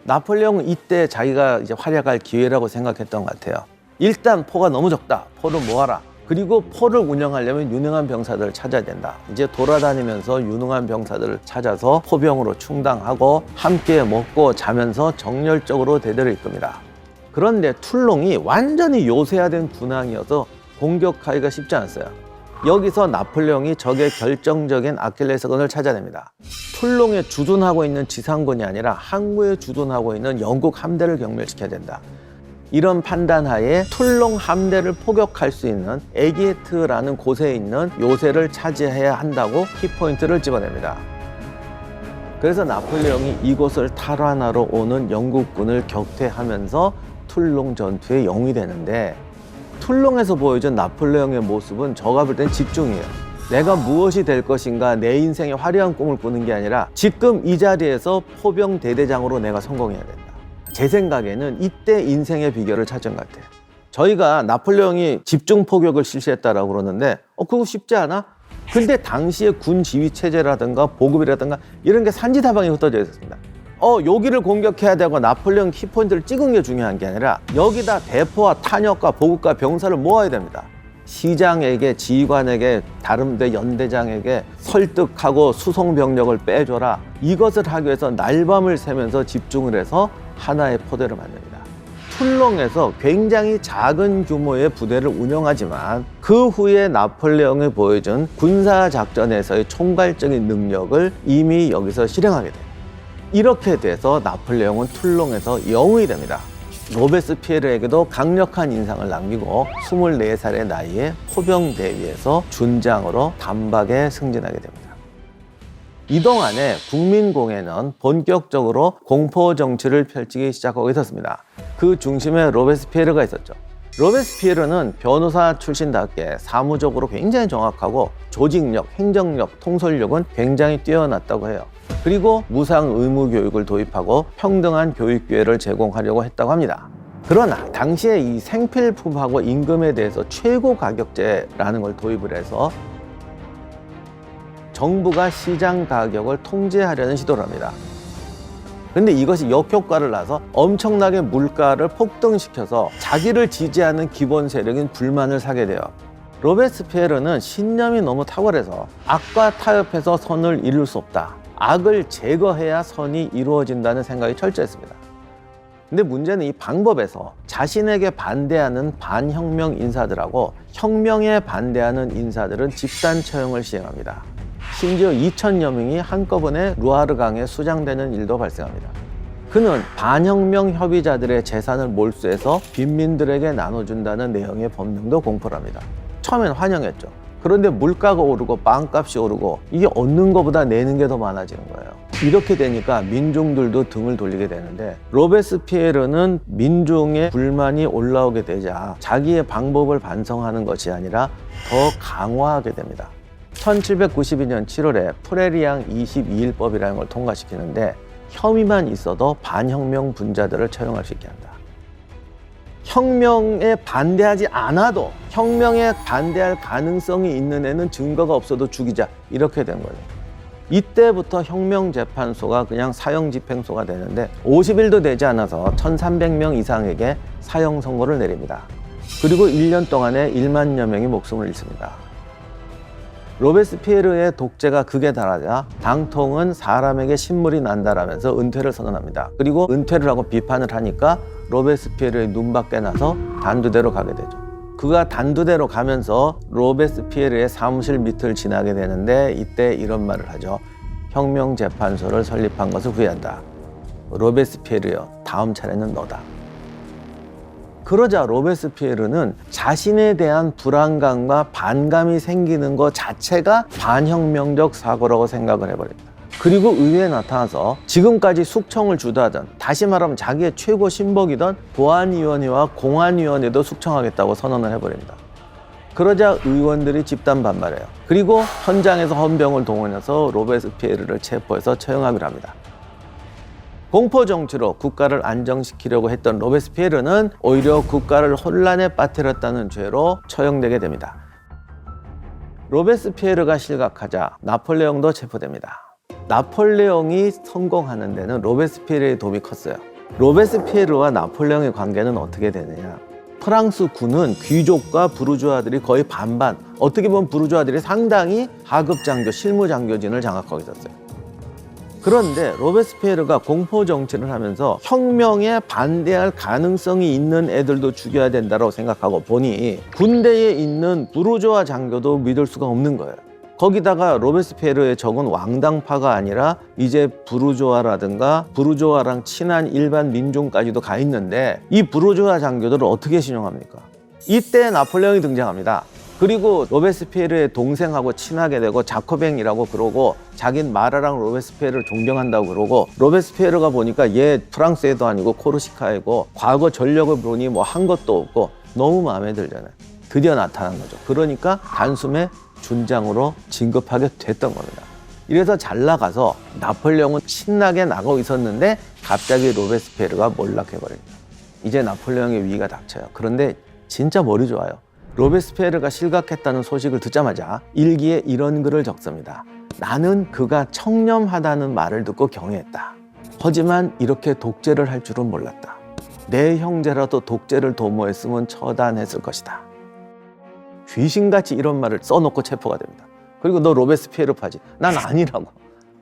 나폴레옹은 이때 자기가 이제 활약할 기회라고 생각했던 것 같아요. 일단 포가 너무 적다. 포를 모아라. 그리고 포를 운영하려면 유능한 병사들을 찾아야 된다. 이제 돌아다니면서 유능한 병사들을 찾아서 포병으로 충당하고 함께 먹고 자면서 정열적으로 대대를 이끕니다. 그런데 툴롱이 완전히 요새화된 군항이어서 공격하기가 쉽지 않았어요. 여기서 나폴레옹이 적의 결정적인 아킬레스건을 찾아냅니다. 툴롱에 주둔하고 있는 지상군이 아니라 항구에 주둔하고 있는 영국 함대를 경멸시켜야 된다. 이런 판단하에 툴롱 함대를 포격할 수 있는 에기에트라는 곳에 있는 요새를 차지해야 한다고 키포인트를 집어냅니다. 그래서 나폴레옹이 이곳을 탈환하러 오는 영국군을 격퇴하면서 툴롱 전투의 영웅이 되는데, 툴롱에서 보여준 나폴레옹의 모습은 제가 볼 땐 집중이에요. 내가 무엇이 될 것인가, 내 인생의 화려한 꿈을 꾸는 게 아니라 지금 이 자리에서 포병 대대장으로 내가 성공해야 된다. 제 생각에는 이때 인생의 비결을 찾은 것 같아요. 저희가 나폴레옹이 집중 포격을 실시했다라고 그러는데 그거 쉽지 않아? 근데 당시에 군 지휘 체제라든가 보급이라든가 이런 게 산지다방에 흩어져 있었습니다. 여기를 공격해야 되고 나폴레옹 키포인트를 찍은 게 중요한 게 아니라 여기다 대포와 탄약과 보급과 병사를 모아야 됩니다. 시장에게, 지휘관에게, 다른 데 연대장에게 설득하고 수송 병력을 빼줘라. 이것을 하기 위해서 날밤을 새면서 집중을 해서 하나의 포대를 만듭니다. 툴롱에서 굉장히 작은 규모의 부대를 운영하지만 그 후에 나폴레옹이 보여준 군사작전에서의 총괄적인 능력을 이미 여기서 실행하게 돼요. 이렇게 돼서 나폴레옹은 툴롱에서 영웅이 됩니다. 로베스피에르에게도 강력한 인상을 남기고 24살의 나이에 포병 대위에서 준장으로 단박에 승진하게 됩니다. 이동안에 국민공회는 본격적으로 공포 정치를 펼치기 시작하고 있었습니다. 그 중심에 로베스피에르가 있었죠. 로베스피에르는 변호사 출신답게 사무적으로 굉장히 정확하고 조직력, 행정력, 통솔력은 굉장히 뛰어났다고 해요. 그리고 무상 의무 교육을 도입하고 평등한 교육 기회를 제공하려고 했다고 합니다. 그러나 당시에 이 생필품하고 임금에 대해서 최고 가격제라는 걸 도입을 해서 정부가 시장 가격을 통제하려는 시도를 합니다. 근데 이것이 역효과를 낳아서 엄청나게 물가를 폭등시켜서 자기를 지지하는 기본 세력인 불만을 사게 돼요. 로베스피에르는 신념이 너무 탁월해서 악과 타협해서 선을 이룰 수 없다. 악을 제거해야 선이 이루어진다는 생각이 철저했습니다. 근데 문제는 이 방법에서 자신에게 반대하는 반혁명 인사들하고 혁명에 반대하는 인사들은 집단 처형을 시행합니다. 심지어 2,000여 명이 한꺼번에 루아르강에 수장되는 일도 발생합니다. 그는 반혁명 협의자들의 재산을 몰수해서 빈민들에게 나눠준다는 내용의 법령도 공포를 합니다. 처음엔 환영했죠. 그런데 물가가 오르고 빵값이 오르고 이게 얻는 것보다 내는 게 더 많아지는 거예요. 이렇게 되니까 민중들도 등을 돌리게 되는데 로베스피에르는 민중의 불만이 올라오게 되자 자기의 방법을 반성하는 것이 아니라 더 강화하게 됩니다. 1792년 7월에 프레리앙 22일법이라는 걸 통과시키는데 혐의만 있어도 반혁명 분자들을 처형할 수 있게 한다. 혁명에 반대하지 않아도 혁명에 반대할 가능성이 있는 애는 증거가 없어도 죽이자, 이렇게 된 거예요. 이때부터 혁명재판소가 그냥 사형집행소가 되는데 50일도 되지 않아서 1,300명 이상에게 사형 선고를 내립니다. 그리고 1년 동안에 1만여 명이 목숨을 잃습니다. 로베스피에르의 독재가 극에 달하자 당통은 사람에게 신물이 난다라면서 은퇴를 선언합니다. 그리고 은퇴를 하고 비판을 하니까 로베스피에르의 눈밖에 나서 단두대로 가게 되죠. 그가 단두대로 가면서 로베스피에르의 사무실 밑을 지나게 되는데 이때 이런 말을 하죠. 혁명재판소를 설립한 것을 후회한다. 로베스피에르여, 다음 차례는 너다. 그러자 로베스피에르는 자신에 대한 불안감과 반감이 생기는 것 자체가 반혁명적 사고라고 생각을 해버립니다. 그리고 의회에 나타나서 지금까지 숙청을 주도하던, 다시 말하면 자기의 최고 신복이던 보안위원회와 공안위원회도 숙청하겠다고 선언을 해버립니다. 그러자 의원들이 집단 반발해요. 그리고 현장에서 헌병을 동원해서 로베스피에르를 체포해서 처형하기로 합니다. 공포 정치로 국가를 안정시키려고 했던 로베스피에르는 오히려 국가를 혼란에 빠뜨렸다는 죄로 처형되게 됩니다. 로베스피에르가 실각하자 나폴레옹도 체포됩니다. 나폴레옹이 성공하는 데는 로베스피에르의 도움이 컸어요. 로베스피에르와 나폴레옹의 관계는 어떻게 되느냐. 프랑스 군은 귀족과 부르주아들이 거의 반반, 어떻게 보면 부르주아들이 상당히 하급 장교, 실무 장교진을 장악하고 있었어요. 그런데 로베스피에르가 공포 정치를 하면서 혁명에 반대할 가능성이 있는 애들도 죽여야 된다고 생각하고 보니 군대에 있는 부르주아 장교도 믿을 수가 없는 거예요. 거기다가 로베스피에르의 적은 왕당파가 아니라 이제 부르주아라든가 부르주아랑 친한 일반 민중까지도 가 있는데 이 부르주아 장교들을 어떻게 신용합니까? 이때 나폴레옹이 등장합니다. 그리고 로베스피에르의 동생하고 친하게 되고 자코뱅이라고 그러고 자긴 마라랑 로베스피에르를 존경한다고 그러고 로베스피에르가 보니까 얘 프랑스에도 아니고 코르시카이고 과거 전력을 보니 뭐 한 것도 없고 너무 마음에 들잖아요. 드디어 나타난 거죠. 그러니까 단숨에 준장으로 진급하게 됐던 겁니다. 이래서 잘 나가서 나폴레옹은 신나게 나가고 있었는데 갑자기 로베스피에르가 몰락해버립니다. 이제 나폴레옹의 위기가 닥쳐요. 그런데 진짜 머리 좋아요. 로베스피에르가 실각했다는 소식을 듣자마자 일기에 이런 글을 적습니다. 나는 그가 청렴하다는 말을 듣고 경외했다. 하지만 이렇게 독재를 할 줄은 몰랐다. 내 형제라도 독재를 도모했으면 처단했을 것이다. 귀신같이 이런 말을 써놓고 체포가 됩니다. 그리고 너 로베스피에르 파지? 난 아니라고.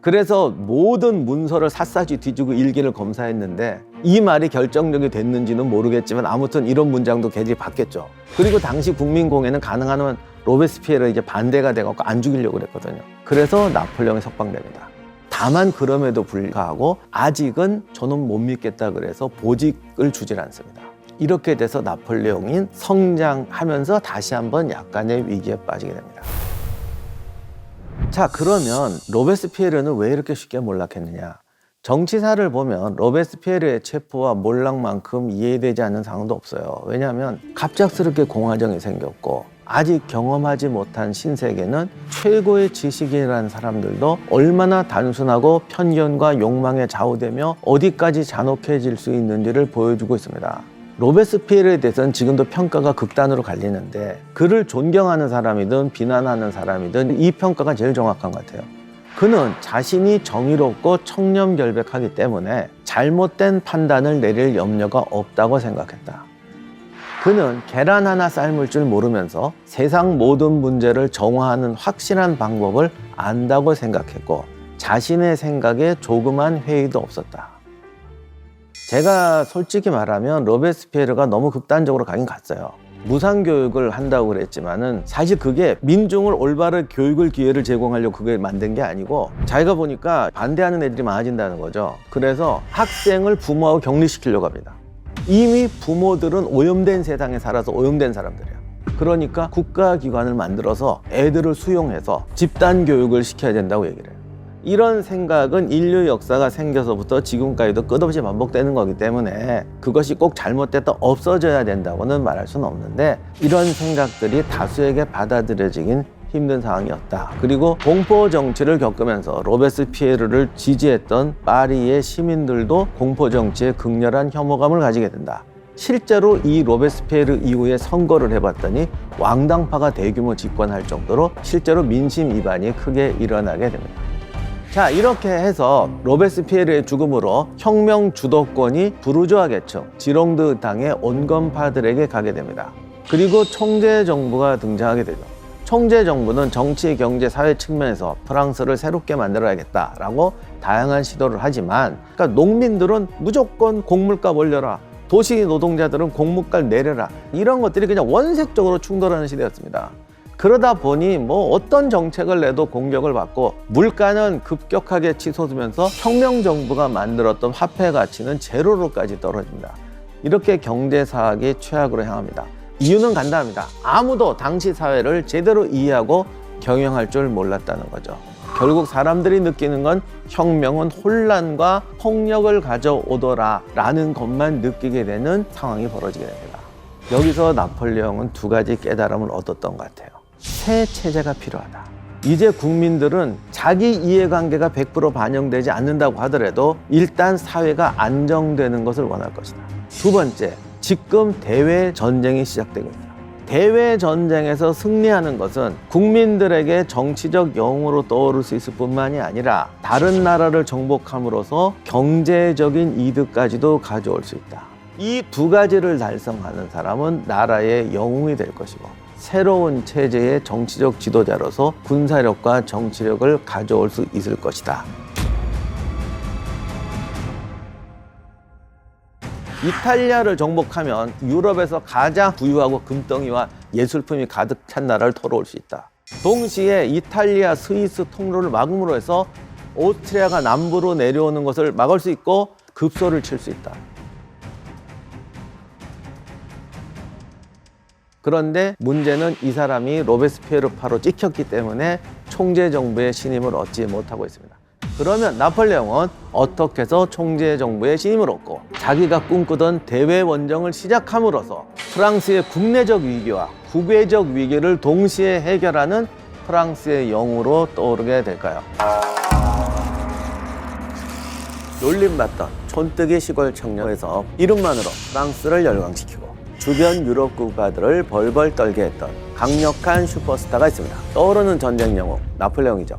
그래서 모든 문서를 샅샅이 뒤지고 일기를 검사했는데 이 말이 결정적이 됐는지는 모르겠지만 아무튼 이런 문장도 걔들이 받겠죠. 그리고 당시 국민공회는 가능하면 로베스피에르 이제 반대가 돼갖고 안 죽이려고 그랬거든요. 그래서 나폴레옹이 석방됩니다. 다만 그럼에도 불구하고 아직은 저는 못 믿겠다 그래서 보직을 주질 않습니다. 이렇게 돼서 나폴레옹이 성장하면서 다시 한번 약간의 위기에 빠지게 됩니다. 자, 그러면 로베스피에르는 왜 이렇게 쉽게 몰락했느냐? 정치사를 보면 로베스피에르의 체포와 몰락만큼 이해되지 않는 상황도 없어요. 왜냐하면 갑작스럽게 공화정이 생겼고 아직 경험하지 못한 신세계는 최고의 지식인이라는 사람들도 얼마나 단순하고 편견과 욕망에 좌우되며 어디까지 잔혹해질 수 있는지를 보여주고 있습니다. 로베스피에르에 대해서는 지금도 평가가 극단으로 갈리는데 그를 존경하는 사람이든 비난하는 사람이든 이 평가가 제일 정확한 것 같아요. 그는 자신이 정의롭고 청렴결백하기 때문에 잘못된 판단을 내릴 염려가 없다고 생각했다. 그는 계란 하나 삶을 줄 모르면서 세상 모든 문제를 정화하는 확실한 방법을 안다고 생각했고 자신의 생각에 조그만 회의도 없었다. 제가 솔직히 말하면 로베스피에르가 너무 극단적으로 가긴 갔어요. 무상교육을 한다고 그랬지만은 사실 그게 민중을 올바른 교육을 기회를 제공하려고 그게 만든 게 아니고 자기가 보니까 반대하는 애들이 많아진다는 거죠. 그래서 학생을 부모하고 격리시키려고 합니다. 이미 부모들은 오염된 세상에 살아서 오염된 사람들이에요. 그러니까 국가기관을 만들어서 애들을 수용해서 집단교육을 시켜야 된다고 얘기를 해요. 이런 생각은 인류 역사가 생겨서부터 지금까지도 끝없이 반복되는 거기 때문에 그것이 꼭 잘못됐다 없어져야 된다고는 말할 수는 없는데 이런 생각들이 다수에게 받아들여지긴 힘든 상황이었다. 그리고 공포 정치를 겪으면서 로베스피에르를 지지했던 파리의 시민들도 공포 정치에 극렬한 혐오감을 가지게 된다. 실제로 이 로베스피에르 이후에 선거를 해봤더니 왕당파가 대규모 집권할 정도로 실제로 민심 이반이 크게 일어나게 됩니다. 자, 이렇게 해서 로베스피에르의 죽음으로 혁명 주도권이 부르주아 계층, 지롱드 당의 온건파들에게 가게 됩니다. 그리고 총재 정부가 등장하게 되죠. 총재 정부는 정치, 경제, 사회 측면에서 프랑스를 새롭게 만들어야겠다라고 다양한 시도를 하지만 그러니까 농민들은 무조건 곡물값 올려라. 도시 노동자들은 곡물값 내려라. 이런 것들이 그냥 원색적으로 충돌하는 시대였습니다. 그러다 보니 뭐 어떤 정책을 내도 공격을 받고 물가는 급격하게 치솟으면서 혁명정부가 만들었던 화폐 가치는 제로로까지 떨어집니다. 이렇게 경제사학이 최악으로 향합니다. 이유는 간단합니다. 아무도 당시 사회를 제대로 이해하고 경영할 줄 몰랐다는 거죠. 결국 사람들이 느끼는 건 혁명은 혼란과 폭력을 가져오더라 라는 것만 느끼게 되는 상황이 벌어지게 됩니다. 여기서 나폴레옹은 두 가지 깨달음을 얻었던 것 같아요. 새 체제가 필요하다. 이제 국민들은 자기 이해관계가 100% 반영되지 않는다고 하더라도 일단 사회가 안정되는 것을 원할 것이다. 두 번째, 지금 대외 전쟁이 시작되고 있다. 대외 전쟁에서 승리하는 것은 국민들에게 정치적 영웅으로 떠오를 수 있을 뿐만이 아니라 다른 나라를 정복함으로써 경제적인 이득까지도 가져올 수 있다. 이 두 가지를 달성하는 사람은 나라의 영웅이 될 것이고 새로운 체제의 정치적 지도자로서 군사력과 정치력을 가져올 수 있을 것이다. 이탈리아를 정복하면 유럽에서 가장 부유하고 금덩이와 예술품이 가득 찬 나라를 털어올 수 있다. 동시에 이탈리아, 스위스 통로를 막음으로 해서 오스트리아가 남부로 내려오는 것을 막을 수 있고 급소를 칠 수 있다. 그런데 문제는 이 사람이 로베스피에르파로 찍혔기 때문에 총재 정부의 신임을 얻지 못하고 있습니다. 그러면 나폴레옹은 어떻게 해서 총재 정부의 신임을 얻고 자기가 꿈꾸던 대외 원정을 시작함으로써 프랑스의 국내적 위기와 국외적 위기를 동시에 해결하는 프랑스의 영웅으로 떠오르게 될까요? 놀림받던 촌뜨기 시골 청년에서 이름만으로 프랑스를 열광시키고 주변 유럽 국가들을 벌벌 떨게 했던 강력한 슈퍼스타가 있습니다. 떠오르는 전쟁 영웅 나폴레옹이죠.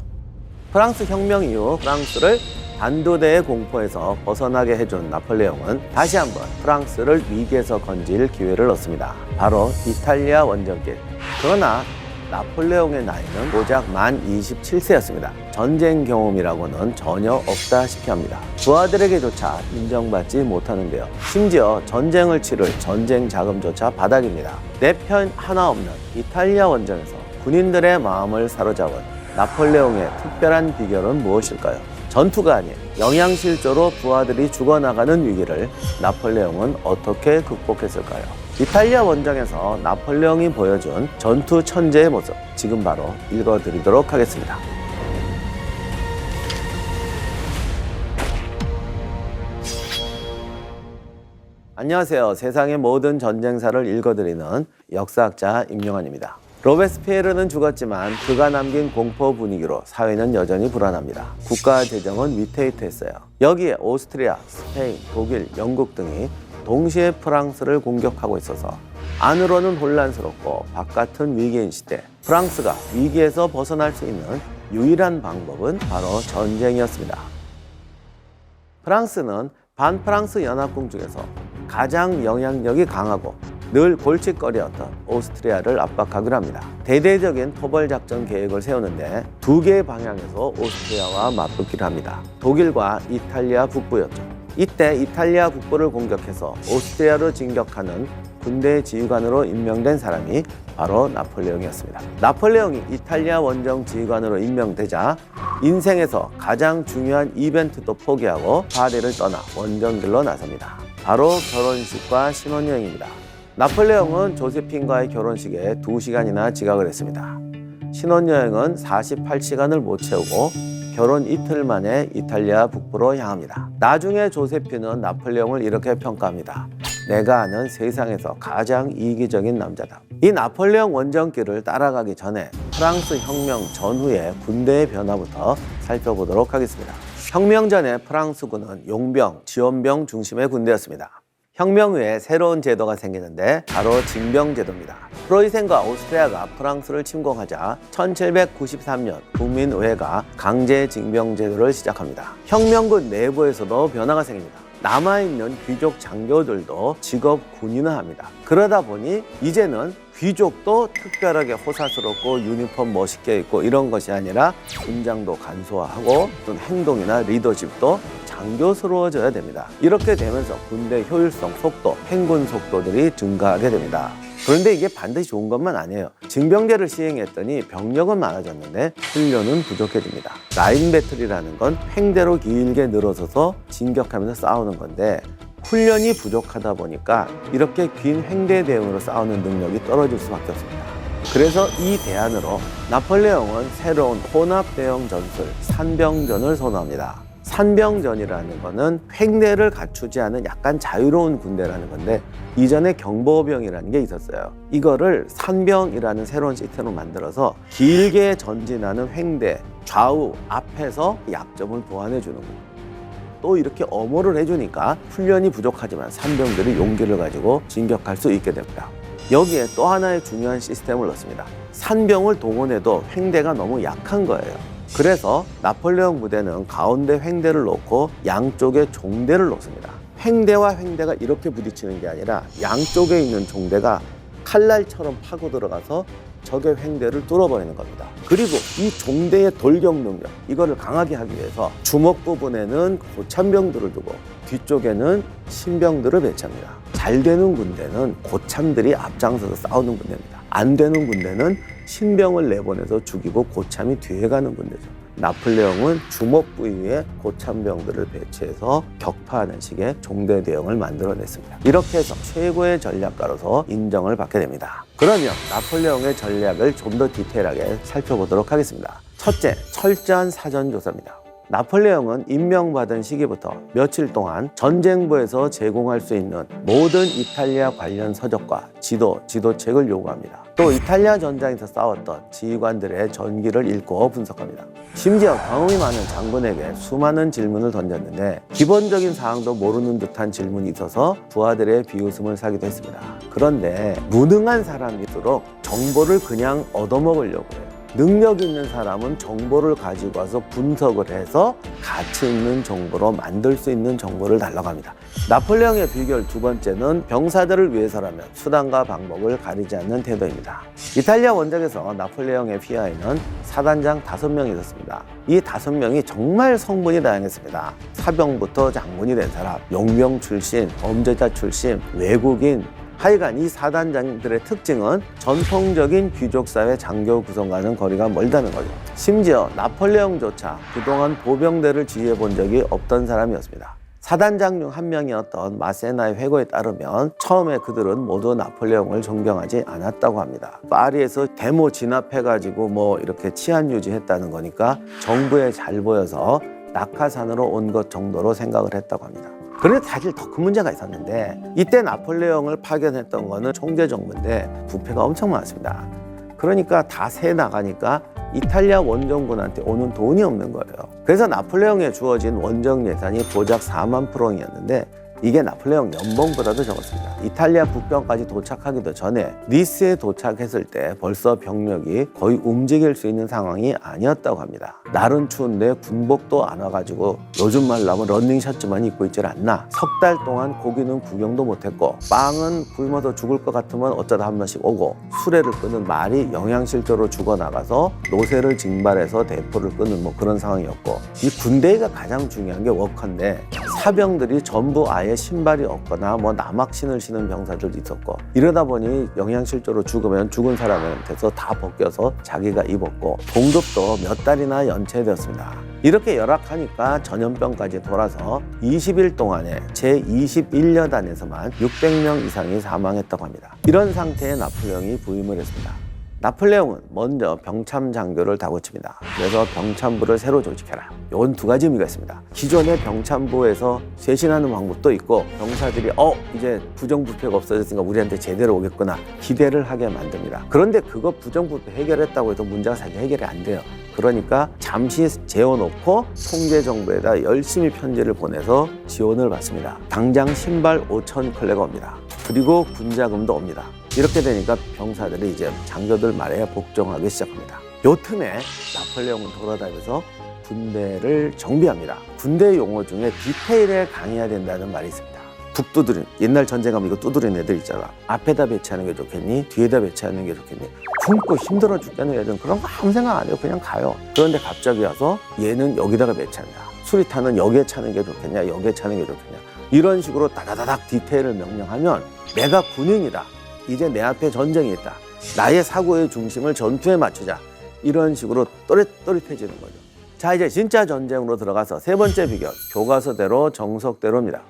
프랑스 혁명 이후 프랑스를 반도대의 공포에서 벗어나게 해준 나폴레옹은 다시 한번 프랑스를 위기에서 건질 기회를 얻습니다. 바로 이탈리아 원정길. 그러나 나폴레옹의 나이는 고작 만 27세였습니다. 전쟁 경험이라고는 전혀 없다시피 합니다. 부하들에게조차 인정받지 못하는데요. 심지어 전쟁을 치를 전쟁 자금조차 바닥입니다. 내 편 하나 없는 이탈리아 원정에서 군인들의 마음을 사로잡은 나폴레옹의 특별한 비결은 무엇일까요? 전투가 아닌 영양실조로 부하들이 죽어나가는 위기를 나폴레옹은 어떻게 극복했을까요? 이탈리아 원정에서 나폴레옹이 보여준 전투 천재의 모습, 지금 바로 읽어드리도록 하겠습니다. 안녕하세요. 세상의 모든 전쟁사를 읽어드리는 역사학자 임용환입니다. 로베스피에르는 죽었지만 그가 남긴 공포 분위기로 사회는 여전히 불안합니다. 국가 재정은 위태위태했어요. 여기에 오스트리아, 스페인, 독일, 영국 등이 동시에 프랑스를 공격하고 있어서 안으로는 혼란스럽고 바깥은 위기인 시대, 프랑스가 위기에서 벗어날 수 있는 유일한 방법은 바로 전쟁이었습니다. 프랑스는 반프랑스 연합국 중에서 가장 영향력이 강하고 늘 골칫거리였던 오스트리아를 압박하기로 합니다. 대대적인 토벌작전 계획을 세우는데 두 개의 방향에서 오스트리아와 맞붙기를 합니다. 독일과 이탈리아 북부였죠. 이때 이탈리아 북부를 공격해서 오스트리아로 진격하는 군대 지휘관으로 임명된 사람이 바로 나폴레옹이었습니다. 나폴레옹이 이탈리아 원정 지휘관으로 임명되자 인생에서 가장 중요한 이벤트도 포기하고 파리를 떠나 원정길로 나섭니다. 바로 결혼식과 신혼여행입니다. 나폴레옹은 조세핀과의 결혼식에 2시간이나 지각을 했습니다. 신혼여행은 48시간을 못 채우고 결혼 이틀 만에 이탈리아 북부로 향합니다. 나중에 조세핀은 나폴레옹을 이렇게 평가합니다. 내가 아는 세상에서 가장 이기적인 남자다. 이 나폴레옹 원정길을 따라가기 전에 프랑스 혁명 전후의 군대의 변화부터 살펴보도록 하겠습니다. 혁명 전에 프랑스군은 용병, 지원병 중심의 군대였습니다. 혁명 후에 새로운 제도가 생기는데 바로 징병제도입니다. 프로이센과 오스트리아가 프랑스를 침공하자 1793년 국민의회가 강제 징병제도를 시작합니다. 혁명군 내부에서도 변화가 생깁니다. 남아있는 귀족 장교들도 직업 군인화합니다. 그러다 보니 이제는 귀족도 특별하게 호사스럽고 유니폼 멋있게 입고 이런 것이 아니라 군장도 간소화하고 어떤 행동이나 리더십도 장교스러워져야 됩니다. 이렇게 되면서 군대 효율성, 속도, 행군 속도들이 증가하게 됩니다. 그런데 이게 반드시 좋은 것만 아니에요. 징병제를 시행했더니 병력은 많아졌는데 훈련은 부족해집니다. 라인 배틀이라는 건 횡대로 길게 늘어서서 진격하면서 싸우는 건데 훈련이 부족하다 보니까 이렇게 긴 횡대 대응으로 싸우는 능력이 떨어질 수밖에 없습니다. 그래서 이 대안으로 나폴레옹은 새로운 혼합 대형 전술 산병전을 선호합니다. 산병전이라는 거는 횡대를 갖추지 않은 약간 자유로운 군대라는 건데 이전에 경보병이라는 게 있었어요. 이거를 산병이라는 새로운 시스템으로 만들어서 길게 전진하는 횡대, 좌우, 앞에서 약점을 보완해 주는 거예요. 또 이렇게 엄호를 해주니까 훈련이 부족하지만 산병들이 용기를 가지고 진격할 수 있게 됩니다. 여기에 또 하나의 중요한 시스템을 넣습니다. 산병을 동원해도 횡대가 너무 약한 거예요. 그래서 나폴레옹 부대는 가운데 횡대를 놓고 양쪽에 종대를 놓습니다. 횡대와 횡대가 이렇게 부딪히는 게 아니라 양쪽에 있는 종대가 칼날처럼 파고 들어가서 적의 횡대를 뚫어버리는 겁니다. 그리고 이 종대의 돌격 능력, 이거를 강하게 하기 위해서 주먹 부분에는 고참병들을 두고 뒤쪽에는 신병들을 배치합니다. 잘 되는 군대는 고참들이 앞장서서 싸우는 군대입니다. 안 되는 군대는 신병을 내보내서 죽이고 고참이 뒤에 가는 군대죠. 나폴레옹은 주먹 부위에 고참병들을 배치해서 격파하는 식의 종대 대응을 만들어냈습니다. 이렇게 해서 최고의 전략가로서 인정을 받게 됩니다. 그러면 나폴레옹의 전략을 좀 더 디테일하게 살펴보도록 하겠습니다. 첫째, 철저한 사전 조사입니다. 나폴레옹은 임명받은 시기부터 며칠 동안 전쟁부에서 제공할 수 있는 모든 이탈리아 관련 서적과 지도책을 요구합니다. 또 이탈리아 전장에서 싸웠던 지휘관들의 전기를 읽고 분석합니다. 심지어 경험이 많은 장군에게 수많은 질문을 던졌는데 기본적인 사항도 모르는 듯한 질문이 있어서 부하들의 비웃음을 사기도 했습니다. 그런데 무능한 사람일수록 정보를 그냥 얻어먹으려고 해요. 능력 있는 사람은 정보를 가지고 와서 분석을 해서 가치 있는 정보로 만들 수 있는 정보를 달라고 합니다. 나폴레옹의 비결 두 번째는 병사들을 위해서라면 수단과 방법을 가리지 않는 태도입니다. 이탈리아 원정에서 나폴레옹의 피하에는 사단장 5명이 있었습니다. 이 5명이 정말 성분이 다양했습니다. 사병부터 장군이 된 사람, 용병 출신, 범죄자 출신, 외국인, 하여간 이 사단장들의 특징은 전통적인 귀족사회 장교 구성과는 거리가 멀다는 거죠. 심지어 나폴레옹조차 그동안 보병대를 지휘해 본 적이 없던 사람이었습니다. 사단장 중 한 명이었던 마세나의 회고에 따르면 처음에 그들은 모두 나폴레옹을 존경하지 않았다고 합니다. 파리에서 데모 진압해가지고 이렇게 치안 유지했다는 거니까 정부에 잘 보여서 낙하산으로 온 것 정도로 생각을 했다고 합니다. 그런데 사실 더 큰 문제가 있었는데 이때 나폴레옹을 파견했던 거는 총재 정부인데 부패가 엄청 많습니다. 그러니까 다 새 나가니까 이탈리아 원정군한테 오는 돈이 없는 거예요. 그래서 나폴레옹에 주어진 원정 예산이 고작 4만 프랑이었는데 이게 나폴레옹 연봉보다도 적었습니다. 이탈리아 북경까지 도착하기도 전에 니스에 도착했을 때 벌써 병력이 거의 움직일 수 있는 상황이 아니었다고 합니다. 날은 추운데 군복도 안 와가지고 요즘 말로 하면 러닝 셔츠만 입고 있질 않나. 석 달 동안 고기는 구경도 못했고 빵은 굶어서 죽을 것 같으면 어쩌다 한 번씩 오고 수레를 끄는 말이 영양실조로 죽어나가서 노새를 징발해서 대포를 끄는 그런 상황이었고 이 군대가 가장 중요한 게 워커인데 사병들이 전부 아예 신발이 없거나 남학신을 신은 병사들도 있었고 이러다 보니 영양실조로 죽으면 죽은 사람한테서 다 벗겨서 자기가 입었고 봉급도 몇 달이나 연체되었습니다. 이렇게 열악하니까 전염병까지 돌아서 20일 동안에 제21여단에서만 600명 이상이 사망했다고 합니다. 이런 상태에 나폴레옹이 부임을 했습니다. 나폴레옹은 먼저 병참 장교를 다그칩니다. 그래서 병참부를 새로 조직해라. 이건 두 가지 의미가 있습니다. 기존의 병참부에서 쇄신하는 방법도 있고 병사들이 이제 부정부패가 없어졌으니까 우리한테 제대로 오겠구나 기대를 하게 만듭니다. 그런데 그거 부정부패 해결했다고 해도 문제가 사실 해결이 안 돼요. 그러니까 잠시 재워놓고 통제정부에다 열심히 편지를 보내서 지원을 받습니다. 당장 신발 5천 컬레가 옵니다. 그리고 군자금도 옵니다. 이렇게 되니까 병사들이 이제 장교들 말에 복종하기 시작합니다. 요 틈에 나폴레옹은 돌아다니면서 군대를 정비합니다. 군대 용어 중에 디테일에 강해야 된다는 말이 있습니다. 북두드린, 옛날 전쟁하면 이거 두드린 애들 있잖아. 앞에다 배치하는 게 좋겠니? 뒤에다 배치하는 게 좋겠니? 굶고 힘들어 죽겠는 애들은 그런 거 아무 생각 안 해요. 그냥 가요. 그런데 갑자기 와서 얘는 여기다가 배치한다. 수리탄은 여기에 차는 게 좋겠냐? 여기에 차는 게 좋겠냐? 이런 식으로 다다다닥 디테일을 명령하면 내가 군인이다. 이제 내 앞에 전쟁이 있다. 나의 사고의 중심을 전투에 맞추자. 이런 식으로 또릿또릿해지는 거죠. 자, 이제 진짜 전쟁으로 들어가서 세 번째 비결, 교과서대로 정석대로입니다.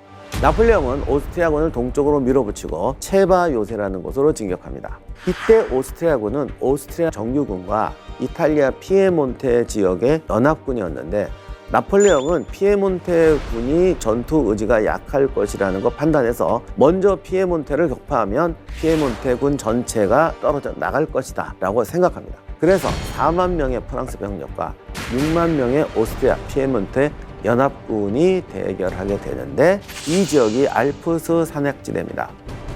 나폴레옹은 오스트리아군을 동쪽으로 밀어붙이고 체바 요새라는 곳으로 진격합니다. 이때 오스트리아군은 오스트리아 정규군과 이탈리아 피에몬테 지역의 연합군이었는데 나폴레옹은 피에몬테 군이 전투 의지가 약할 것이라는 걸 판단해서 먼저 피에몬테를 격파하면 피에몬테 군 전체가 떨어져 나갈 것이다 라고 생각합니다. 그래서 4만 명의 프랑스 병력과 6만 명의 오스트리아 피에몬테 연합군이 대결하게 되는데 이 지역이 알프스 산악지대입니다.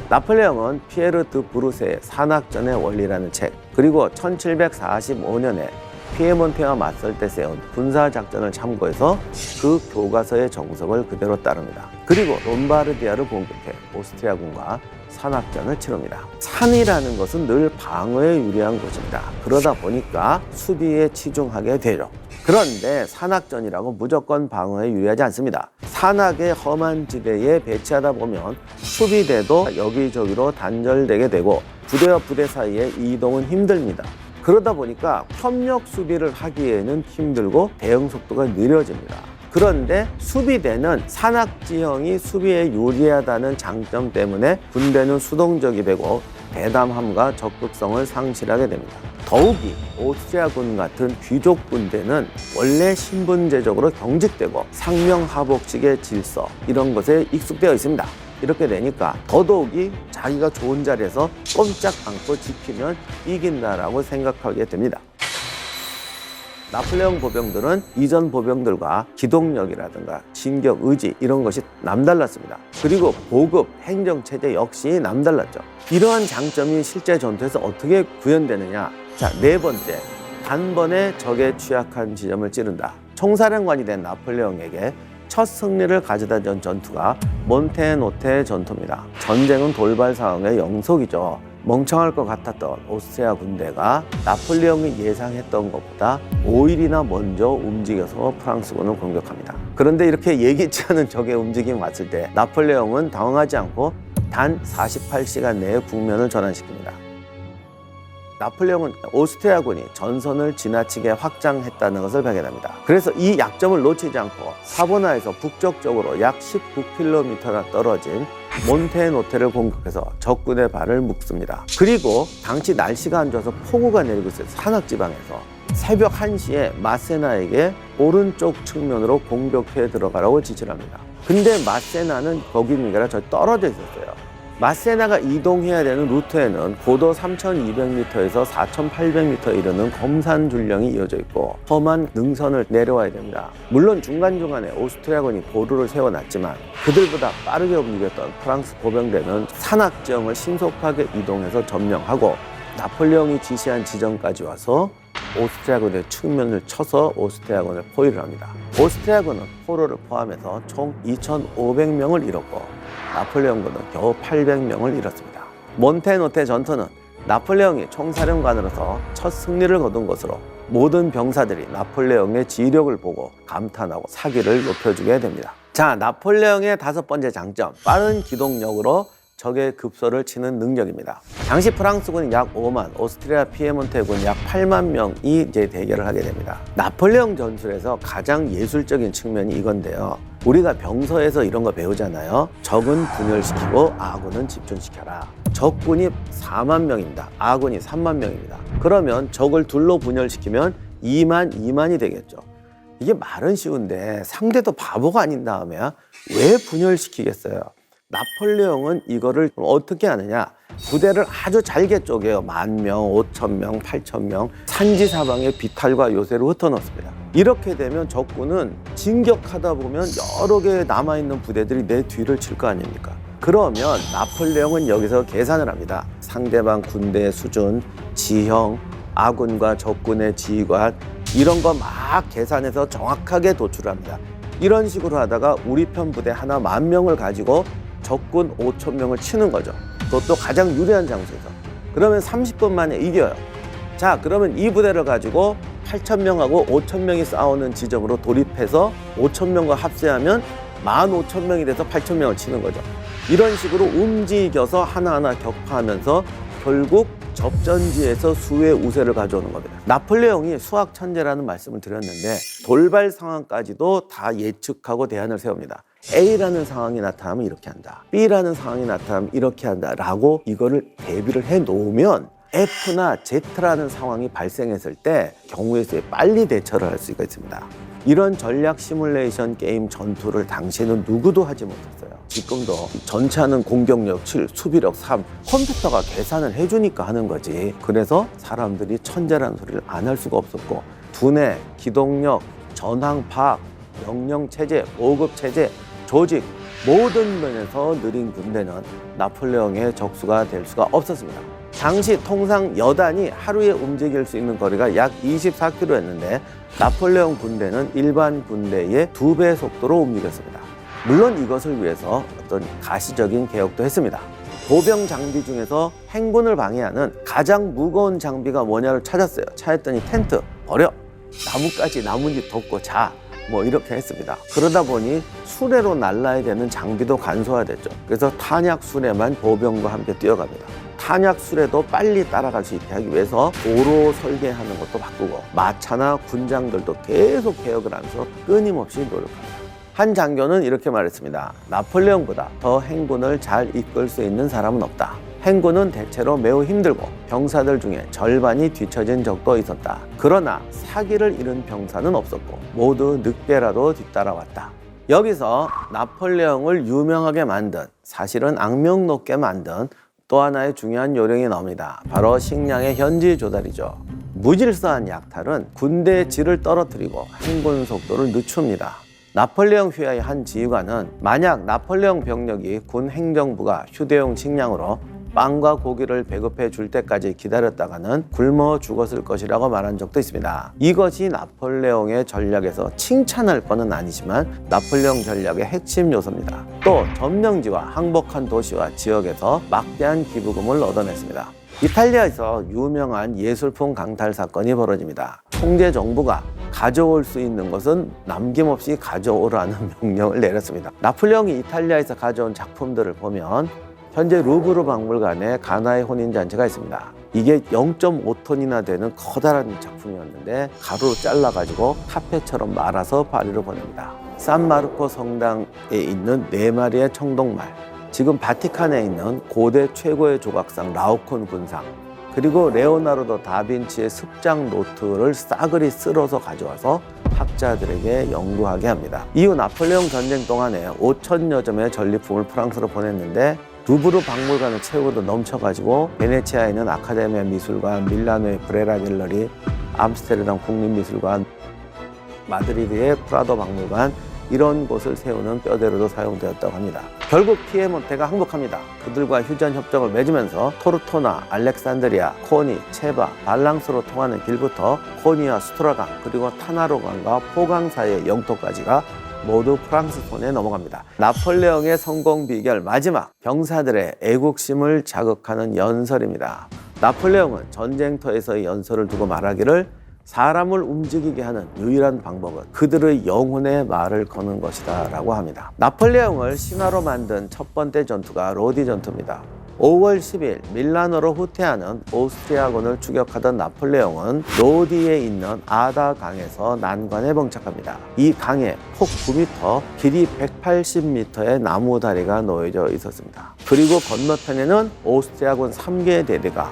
나폴레옹은 피에르 드 브루세의 산악전의 원리라는 책, 그리고 1745년에 피에몬테와 맞설 때 세운 군사작전을 참고해서 그 교과서의 정석을 그대로 따릅니다. 그리고 롬바르디아를 공격해 오스트리아군과 산악전을 치릅니다. 산이라는 것은 늘 방어에 유리한 곳입니다. 그러다 보니까 수비에 치중하게 되죠. 그런데 산악전이라고 무조건 방어에 유리하지 않습니다. 산악의 험한 지대에 배치하다 보면 수비대도 여기저기로 단절되게 되고 부대와 부대 사이의 이동은 힘듭니다. 그러다 보니까 협력 수비를 하기에는 힘들고 대응 속도가 느려집니다. 그런데 수비대는 산악지형이 수비에 유리하다는 장점 때문에 군대는 수동적이 되고 대담함과 적극성을 상실하게 됩니다. 더욱이 오스트리아군 같은 귀족 군대는 원래 신분제적으로 경직되고 상명하복식의 질서 이런 것에 익숙되어 있습니다. 이렇게 되니까 더더욱이 자기가 좋은 자리에서 꼼짝 않고 지키면 이긴다라고 생각하게 됩니다. 나폴레옹 보병들은 이전 보병들과 기동력이라든가 진격 의지 이런 것이 남달랐습니다. 그리고 보급, 행정체제 역시 남달랐죠. 이러한 장점이 실제 전투에서 어떻게 구현되느냐? 자, 네 번째, 단번에 적의 취약한 지점을 찌른다. 총사령관이 된 나폴레옹에게 첫 승리를 가져다 준 전투가 몬테노테 전투입니다. 전쟁은 돌발 상황의 영속이죠. 멍청할 것 같았던 오스트리아 군대가 나폴레옹이 예상했던 것보다 5일이나 먼저 움직여서 프랑스군을 공격합니다. 그런데 이렇게 예기치 않은 적의 움직임이 왔을 때 나폴레옹은 당황하지 않고 단 48시간 내에 국면을 전환시킵니다. 나폴레옹은 오스트리아군이 전선을 지나치게 확장했다는 것을 발견합니다. 그래서 이 약점을 놓치지 않고 사보나에서 북쪽쪽으로 약 19km나 떨어진 몬테노테를 공격해서 적군의 발을 묶습니다. 그리고 당시 날씨가 안 좋아서 폭우가 내리고 있어요. 산악지방에서. 새벽 1시에 마세나에게 오른쪽 측면으로 공격해 들어가라고 지시를 합니다. 근데 마세나는 거기 있는 게 아니라 저 떨어져 있었어요. 마세나가 이동해야 되는 루트에는 고도 3,200m에서 4,800m에 이르는 검산 줄령이 이어져 있고 험한 능선을 내려와야 됩니다. 물론 중간중간에 오스트리아군이 보루를 세워놨지만 그들보다 빠르게 움직였던 프랑스 보병대는 산악지형을 신속하게 이동해서 점령하고 나폴레옹이 지시한 지점까지 와서 오스트리아군의 측면을 쳐서 오스트리아군을 포위를 합니다. 오스트리아군은 포로를 포함해서 총 2,500명을 잃었고 나폴레옹군은 겨우 800명을 잃었습니다. 몬테노테 전투는 나폴레옹이 총사령관으로서 첫 승리를 거둔 것으로 모든 병사들이 나폴레옹의 지휘력을 보고 감탄하고 사기를 높여주게 됩니다. 자, 나폴레옹의 5번째 장점, 빠른 기동력으로 적의 급소를 치는 능력입니다. 당시 프랑스군이 약 5만, 오스트리아 피에몬테군 약 8만 명이 이제 대결을 하게 됩니다. 나폴레옹 전술에서 가장 예술적인 측면이 이건데요. 우리가 병서에서 이런 거 배우잖아요. 적은 분열시키고 아군은 집중시켜라. 적군이 4만 명입니다. 아군이 3만 명입니다. 그러면 적을 둘로 분열시키면 2만이 되겠죠. 이게 말은 쉬운데 상대도 바보가 아닌 다음에 왜 분열시키겠어요? 나폴레옹은 이거를 어떻게 하느냐? 부대를 아주 잘게 쪼개요. 10,000명, 5,000명, 8,000명 산지 사방에 비탈과 요새를 흩어놓습니다. 이렇게 되면 적군은 진격하다 보면 여러 개 남아있는 부대들이 내 뒤를 칠 거 아닙니까? 그러면 나폴레옹은 여기서 계산을 합니다. 상대방 군대의 수준, 지형, 아군과 적군의 지휘관 이런 거 막 계산해서 정확하게 도출합니다. 이런 식으로 하다가 우리 편 부대 하나 10,000명을 가지고 적군 5,000명을 치는 거죠. 그것도 가장 유리한 장소에서. 그러면 30분 만에 이겨요. 자, 그러면 이 부대를 가지고 8,000명하고 5,000명이 싸우는 지점으로 돌입해서 5,000명과 합세하면 15,000명이 돼서 8,000명을 치는 거죠. 이런 식으로 움직여서 하나하나 격파하면서 결국 접전지에서 수의 우세를 가져오는 겁니다. 나폴레옹이 수학 천재라는 말씀을 드렸는데 돌발 상황까지도 다 예측하고 대안을 세웁니다. A라는 상황이 나타나면 이렇게 한다. B라는 상황이 나타나면 이렇게 한다. 라고 이거를 대비를 해 놓으면 F나 Z라는 상황이 발생했을 때 경우의 수에 빨리 대처를 할 수가 있습니다. 이런 전략 시뮬레이션 게임 전투를 당시에는 누구도 하지 못했어요. 지금도 전차는 공격력 7, 수비력 3, 컴퓨터가 계산을 해주니까 하는 거지. 그래서 사람들이 천재라는 소리를 안 할 수가 없었고 두뇌, 기동력, 전황 파악, 명령 체제, 보급 체제, 조직 모든 면에서 느린 군대는 나폴레옹의 적수가 될 수가 없었습니다. 당시 통상 여단이 하루에 움직일 수 있는 거리가 약 24km였는데 나폴레옹 군대는 일반 군대의 2배 속도로 움직였습니다. 물론 이것을 위해서 어떤 가시적인 개혁도 했습니다. 보병 장비 중에서 행군을 방해하는 가장 무거운 장비가 뭐냐를 찾았어요. 찾았더니 텐트, 버려! 나뭇가지, 나뭇잎 덮고 자! 뭐 이렇게 했습니다. 그러다 보니 수레로 날라야 되는 장비도 간소화됐죠. 그래서 탄약 수레만 보병과 함께 뛰어갑니다. 탄약 수레도 빨리 따라갈 수 있게 하기 위해서 도로 설계하는 것도 바꾸고 마차나 군장들도 계속 개혁을 하면서 끊임없이 노력합니다. 한 장교는 이렇게 말했습니다. 나폴레옹보다 더 행군을 잘 이끌 수 있는 사람은 없다. 행군은 대체로 매우 힘들고 병사들 중에 절반이 뒤처진 적도 있었다. 그러나 사기를 잃은 병사는 없었고 모두 늑대라도 뒤따라왔다. 여기서 나폴레옹을 유명하게 만든, 사실은 악명 높게 만든 또 하나의 중요한 요령이 나옵니다. 바로 식량의 현지 조달이죠. 무질서한 약탈은 군대의 질을 떨어뜨리고 행군 속도를 늦춥니다. 나폴레옹 휘하의 한 지휘관은 만약 나폴레옹 병력이 군 행정부가 휴대용 식량으로 빵과 고기를 배급해 줄 때까지 기다렸다가는 굶어 죽었을 것이라고 말한 적도 있습니다. 이것이 나폴레옹의 전략에서 칭찬할 건 아니지만 나폴레옹 전략의 핵심 요소입니다. 또 점령지와 항복한 도시와 지역에서 막대한 기부금을 얻어냈습니다. 이탈리아에서 유명한 예술품 강탈 사건이 벌어집니다. 총재 정부가 가져올 수 있는 것은 남김없이 가져오라는 명령을 내렸습니다. 나폴레옹이 이탈리아에서 가져온 작품들을 보면 현재 루브르 박물관에 가나의 혼인잔치가 있습니다. 이게 0.5톤이나 되는 커다란 작품이었는데 가루로 잘라가지고 타페처럼 말아서 파리로 보냅니다. 산마르코 성당에 있는 4마리의 청동말, 지금 바티칸에 있는 고대 최고의 조각상 라오콘 군상, 그리고 레오나르도 다빈치의 습작 노트를 싸그리 쓸어서 가져와서 학자들에게 연구하게 합니다. 이후 나폴레옹 전쟁 동안에 5천여 점의 전리품을 프랑스로 보냈는데 루브르 박물관을 채우고도 넘쳐가지고 베네치아에 있는 아카데미아 미술관, 밀라노의 브레라 갤러리, 암스테르담 국립미술관, 마드리드의 프라도 박물관, 이런 곳을 세우는 뼈대로도 사용되었다고 합니다. 결국 피에몬테가 항복합니다. 그들과 휴전 협정을 맺으면서 토르토나, 알렉산드리아, 코니, 체바, 발랑스로 통하는 길부터 코니와 스트라강, 그리고 타나로강과 포강 사이의 영토까지가 모두 프랑스 손에 넘어갑니다. 나폴레옹의 성공 비결 마지막, 병사들의 애국심을 자극하는 연설입니다. 나폴레옹은 전쟁터에서의 연설을 두고 말하기를 사람을 움직이게 하는 유일한 방법은 그들의 영혼의 말을 거는 것이다 라고 합니다. 나폴레옹을 신화로 만든 첫 번째 전투가 로디 전투입니다. 5월 10일 밀라노로 후퇴하는 오스트리아군을 추격하던 나폴레옹은 로디에 있는 아다 강에서 난관에 봉착합니다. 이 강에 폭 9m, 길이 180m의 나무 다리가 놓여져 있었습니다. 그리고 건너편에는 오스트리아군 3개 대대가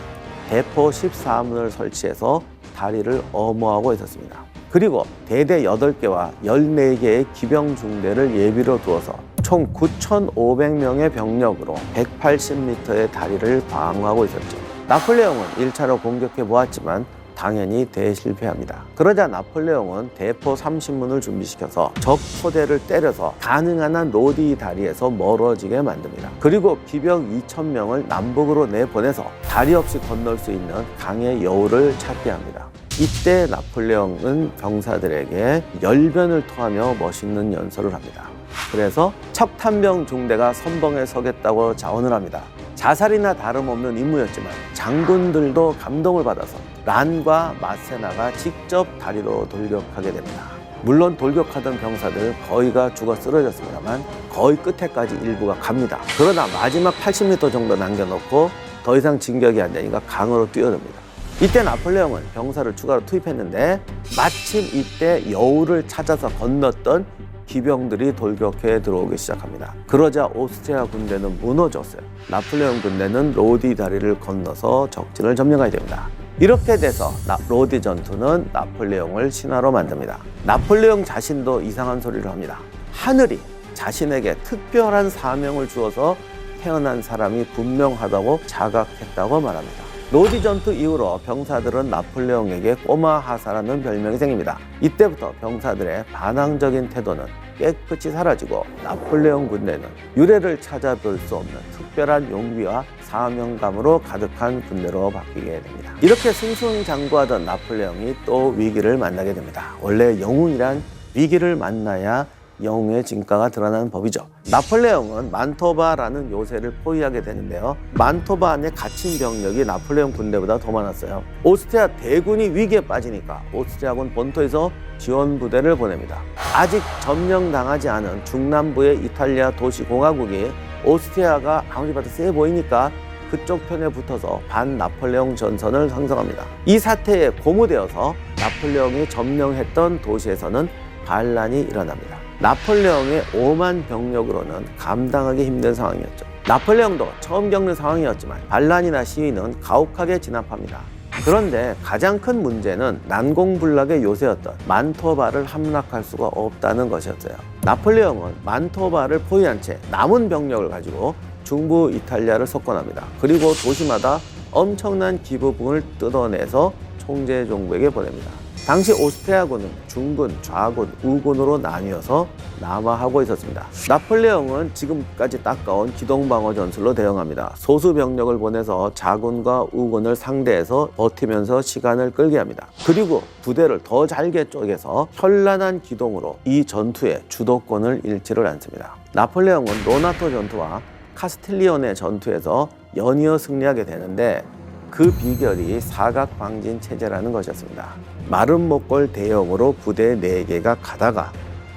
대포 14문을 설치해서 다리를 엄호하고 있었습니다. 그리고 대대 8개와 14개의 기병 중대를 예비로 두어서 총 9,500명의 병력으로 180m의 다리를 방어하고 있었죠. 나폴레옹은 1차로 공격해 보았지만 당연히 대실패합니다. 그러자 나폴레옹은 대포 30문을 준비시켜서 적 포대를 때려서 가능한 한 로디 다리에서 멀어지게 만듭니다. 그리고 기병 2,000명을 남북으로 내보내서 다리 없이 건널 수 있는 강의 여우를 찾게 합니다. 이때 나폴레옹은 병사들에게 열변을 토하며 멋있는 연설을 합니다. 그래서 척탄병 중대가 선봉에 서겠다고 자원을 합니다. 자살이나 다름없는 임무였지만 장군들도 감동을 받아서 란과 마세나가 직접 다리로 돌격하게 됩니다. 물론 돌격하던 병사들 거의가 죽어 쓰러졌습니다만 거의 끝에까지 일부가 갑니다. 그러다 마지막 80m 정도 남겨놓고 더 이상 진격이 안 되니까 강으로 뛰어듭니다. 이때 나폴레옹은 병사를 추가로 투입했는데 마침 이때 여우를 찾아서 건넜던 기병들이 돌격해 들어오기 시작합니다. 그러자 오스트리아 군대는 무너졌어요. 나폴레옹 군대는 로디 다리를 건너서 적진을 점령하게 됩니다. 이렇게 돼서 로디 전투는 나폴레옹을 신화로 만듭니다. 나폴레옹 자신도 이상한 소리를 합니다. 하늘이 자신에게 특별한 사명을 주어서 태어난 사람이 분명하다고 자각했다고 말합니다. 로디 전투 이후로 병사들은 나폴레옹에게 꼬마 하사라는 별명이 생깁니다. 이때부터 병사들의 반항적인 태도는 깨끗이 사라지고 나폴레옹 군대는 유례를 찾아볼 수 없는 특별한 용기와 사명감으로 가득한 군대로 바뀌게 됩니다. 이렇게 승승장구하던 나폴레옹이 또 위기를 만나게 됩니다. 원래 영웅이란 위기를 만나야 영웅의 진가가 드러나는 법이죠. 나폴레옹은 만토바라는 요새를 포위하게 되는데요. 만토바 안에 갇힌 병력이 나폴레옹 군대보다 더 많았어요. 오스트리아 대군이 위기에 빠지니까 오스트리아군 본토에서 지원 부대를 보냅니다. 아직 점령당하지 않은 중남부의 이탈리아 도시 공화국이 오스트리아가 아무리 봐도 세 보이니까 그쪽 편에 붙어서 반나폴레옹 전선을 형성합니다. 이 사태에 고무되어서 나폴레옹이 점령했던 도시에서는 반란이 일어납니다. 나폴레옹의 5만 병력으로는 감당하기 힘든 상황이었죠. 나폴레옹도 처음 겪는 상황이었지만 반란이나 시위는 가혹하게 진압합니다. 그런데 가장 큰 문제는 난공불락의 요새였던 만토바를 함락할 수가 없다는 것이었어요. 나폴레옹은 만토바를 포위한 채 남은 병력을 가지고 중부 이탈리아를 석권합니다. 그리고 도시마다 엄청난 기부금을 뜯어내서 총재 정부에게 보냅니다. 당시 오스트리아군은 중군, 좌군, 우군으로 나뉘어서 남하하고 있었습니다. 나폴레옹은 지금까지 닦아온 기동방어 전술로 대응합니다. 소수 병력을 보내서 자군과 우군을 상대해서 버티면서 시간을 끌게 합니다. 그리고 부대를 더 잘게 쪼개서 현란한 기동으로 이 전투의 주도권을 잃지를 않습니다. 나폴레옹은 로나토 전투와 카스틸리온의 전투에서 연이어 승리하게 되는데 그 비결이 사각방진 체제라는 것이었습니다. 마른 목골 대형으로 부대 4개가 가다가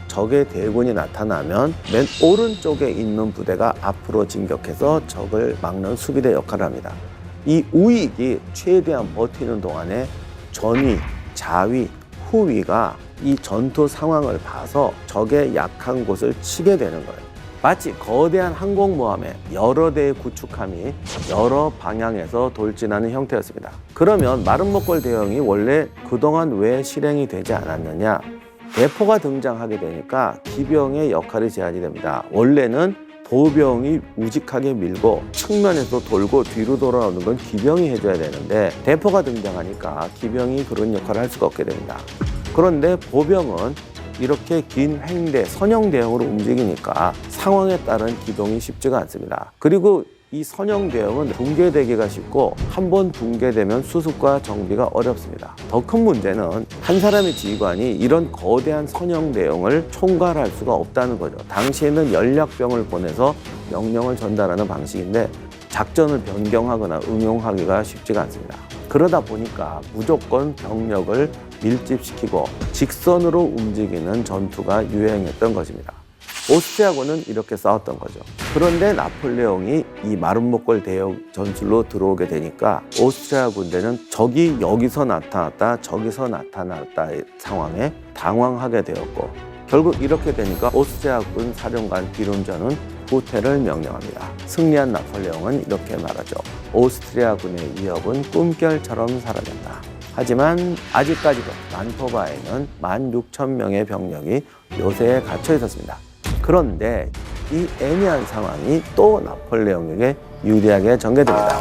적의 대군이 나타나면 맨 오른쪽에 있는 부대가 앞으로 진격해서 적을 막는 수비대 역할을 합니다. 이 우익이 최대한 버티는 동안에 전위, 자위, 후위가 이 전투 상황을 봐서 적의 약한 곳을 치게 되는 거예요. 마치 거대한 항공모함에 여러 대의 구축함이 여러 방향에서 돌진하는 형태였습니다. 그러면 마른 목골 대형이 원래 그동안 왜 실행이 되지 않았느냐? 대포가 등장하게 되니까 기병의 역할이 제한이 됩니다. 원래는 보병이 우직하게 밀고 측면에서 돌고 뒤로 돌아오는 건 기병이 해줘야 되는데 대포가 등장하니까 기병이 그런 역할을 할 수가 없게 됩니다. 그런데 보병은 이렇게 긴 횡대, 선형 대형으로 움직이니까 상황에 따른 기동이 쉽지가 않습니다. 그리고 이 선형 대형은 붕괴되기가 쉽고 한번 붕괴되면 수습과 정비가 어렵습니다. 더 큰 문제는 한 사람의 지휘관이 이런 거대한 선형 대형을 총괄할 수가 없다는 거죠. 당시에는 연락병을 보내서 명령을 전달하는 방식인데 작전을 변경하거나 응용하기가 쉽지가 않습니다. 그러다 보니까 무조건 병력을 밀집시키고 직선으로 움직이는 전투가 유행했던 것입니다. 오스트리아군은 이렇게 싸웠던 거죠. 그런데 나폴레옹이 이 마른 목골 대형 전술로 들어오게 되니까 오스트리아 군대는 적이 여기서 나타났다 저기서 나타났다의 상황에 당황하게 되었고 결국 이렇게 되니까 오스트리아군 사령관 비룬전은 후퇴를 명령합니다. 승리한 나폴레옹은 이렇게 말하죠. 오스트리아군의 위협은 꿈결처럼 사라졌다. 하지만 아직까지도 만토바에는 16,000명의 병력이 요새에 갇혀 있었습니다. 그런데 이 애매한 상황이 또 나폴레옹에게 유리하게 전개됩니다.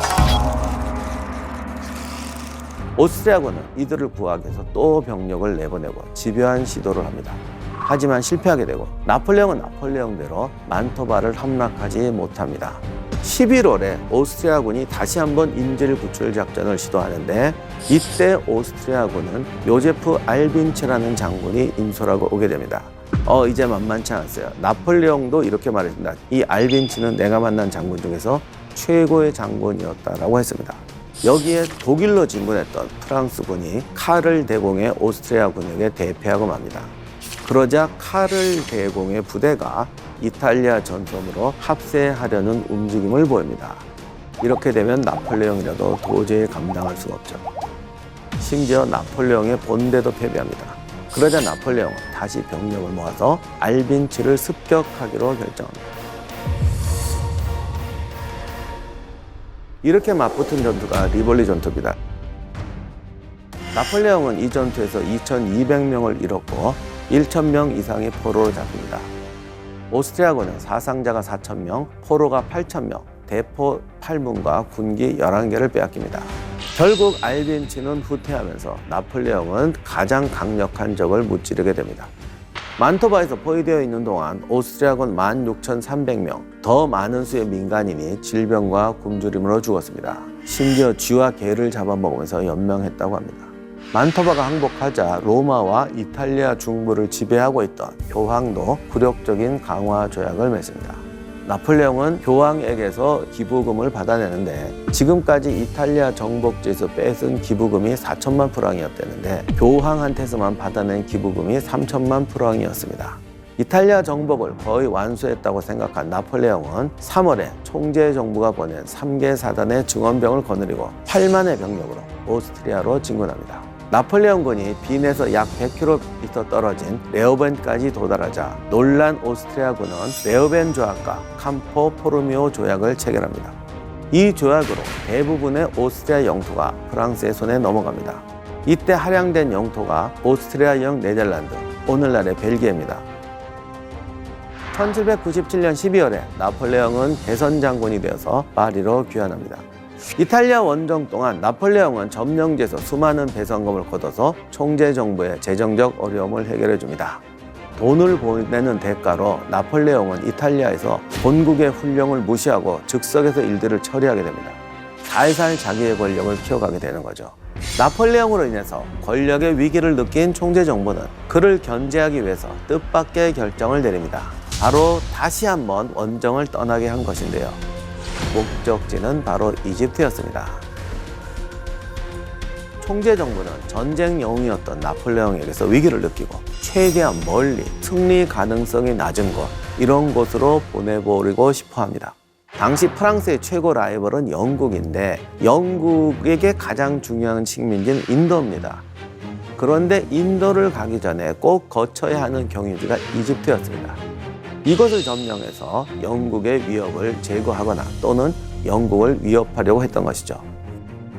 오스트리아군은 이들을 구하기 위해서 또 병력을 내보내고 집요한 시도를 합니다. 하지만 실패하게 되고 나폴레옹은 나폴레옹대로 만토바를 함락하지 못합니다. 11월에 오스트리아군이 다시 한번 인질 구출 작전을 시도하는데 이때 오스트리아군은 요제프 알빈치라는 장군이 인솔하고 오게 됩니다. 이제 만만치 않았어요. 나폴레옹도 이렇게 말했습니다. 이 알빈치는 내가 만난 장군 중에서 최고의 장군이었다라고 했습니다. 여기에 독일로 진군했던 프랑스군이 카를 대공의 오스트리아군에게 대패하고 맙니다. 그러자 카를 대공의 부대가 이탈리아 전선으로 합세하려는 움직임을 보입니다. 이렇게 되면 나폴레옹이라도 도저히 감당할 수가 없죠. 심지어 나폴레옹의 본대도 패배합니다. 그러자 나폴레옹은 다시 병력을 모아서 알빈치를 습격하기로 결정합니다. 이렇게 맞붙은 전투가 리볼리 전투입니다. 나폴레옹은 이 전투에서 2,200명을 잃었고 1,000명 이상의 포로를 잡힙니다. 오스트리아군은 사상자가 4,000명, 포로가 8,000명, 대포 8문과 군기 11개를 빼앗깁니다. 결국 알빈치는 후퇴하면서 나폴레옹은 가장 강력한 적을 무찌르게 됩니다. 만토바에서 포위되어 있는 동안 오스트리아군 16,300명, 더 많은 수의 민간인이 질병과 굶주림으로 죽었습니다. 심지어 쥐와 개를 잡아먹으면서 연명했다고 합니다. 만토바가 항복하자 로마와 이탈리아 중부를 지배하고 있던 교황도 굴욕적인 강화 조약을 맺습니다. 나폴레옹은 교황에게서 기부금을 받아내는데 지금까지 이탈리아 정복지에서 뺏은 기부금이 4천만 프랑이었다는데 교황한테서만 받아낸 기부금이 3천만 프랑이었습니다. 이탈리아 정복을 거의 완수했다고 생각한 나폴레옹은 3월에 총재 정부가 보낸 3개 사단의 증원병을 거느리고 8만의 병력으로 오스트리아로 진군합니다. 나폴레옹군이 빈에서 약 100km 떨어진 레오벤까지 도달하자 놀란 오스트리아군은 레오벤 조약과 campo formio 조약을 체결합니다. 이 조약으로 대부분의 오스트리아 영토가 프랑스의 손에 넘어갑니다. 이때 할양된 영토가 오스트리아형 네덜란드, 오늘날의 벨기에입니다. 1797년 12월에 나폴레옹은 개선 장군이 되어서 파리로 귀환합니다. 이탈리아 원정 동안 나폴레옹은 점령지에서 수많은 배상금을 걷어서 총재 정부의 재정적 어려움을 해결해 줍니다. 돈을 보내는 대가로 나폴레옹은 이탈리아에서 본국의 훈령을 무시하고 즉석에서 일들을 처리하게 됩니다. 살살 자기의 권력을 키워가게 되는 거죠. 나폴레옹으로 인해서 권력의 위기를 느낀 총재 정부는 그를 견제하기 위해서 뜻밖의 결정을 내립니다. 바로 다시 한번 원정을 떠나게 한 것인데요. 목적지는 바로 이집트였습니다. 총재 정부는 전쟁 영웅이었던 나폴레옹에게서 위기를 느끼고 최대한 멀리 승리 가능성이 낮은 곳, 이런 곳으로 보내버리고 싶어 합니다. 당시 프랑스의 최고 라이벌은 영국인데 영국에게 가장 중요한 식민지는 인도입니다. 그런데 인도를 가기 전에 꼭 거쳐야 하는 경유지가 이집트였습니다. 이것을 점령해서 영국의 위협을 제거하거나 또는 영국을 위협하려고 했던 것이죠.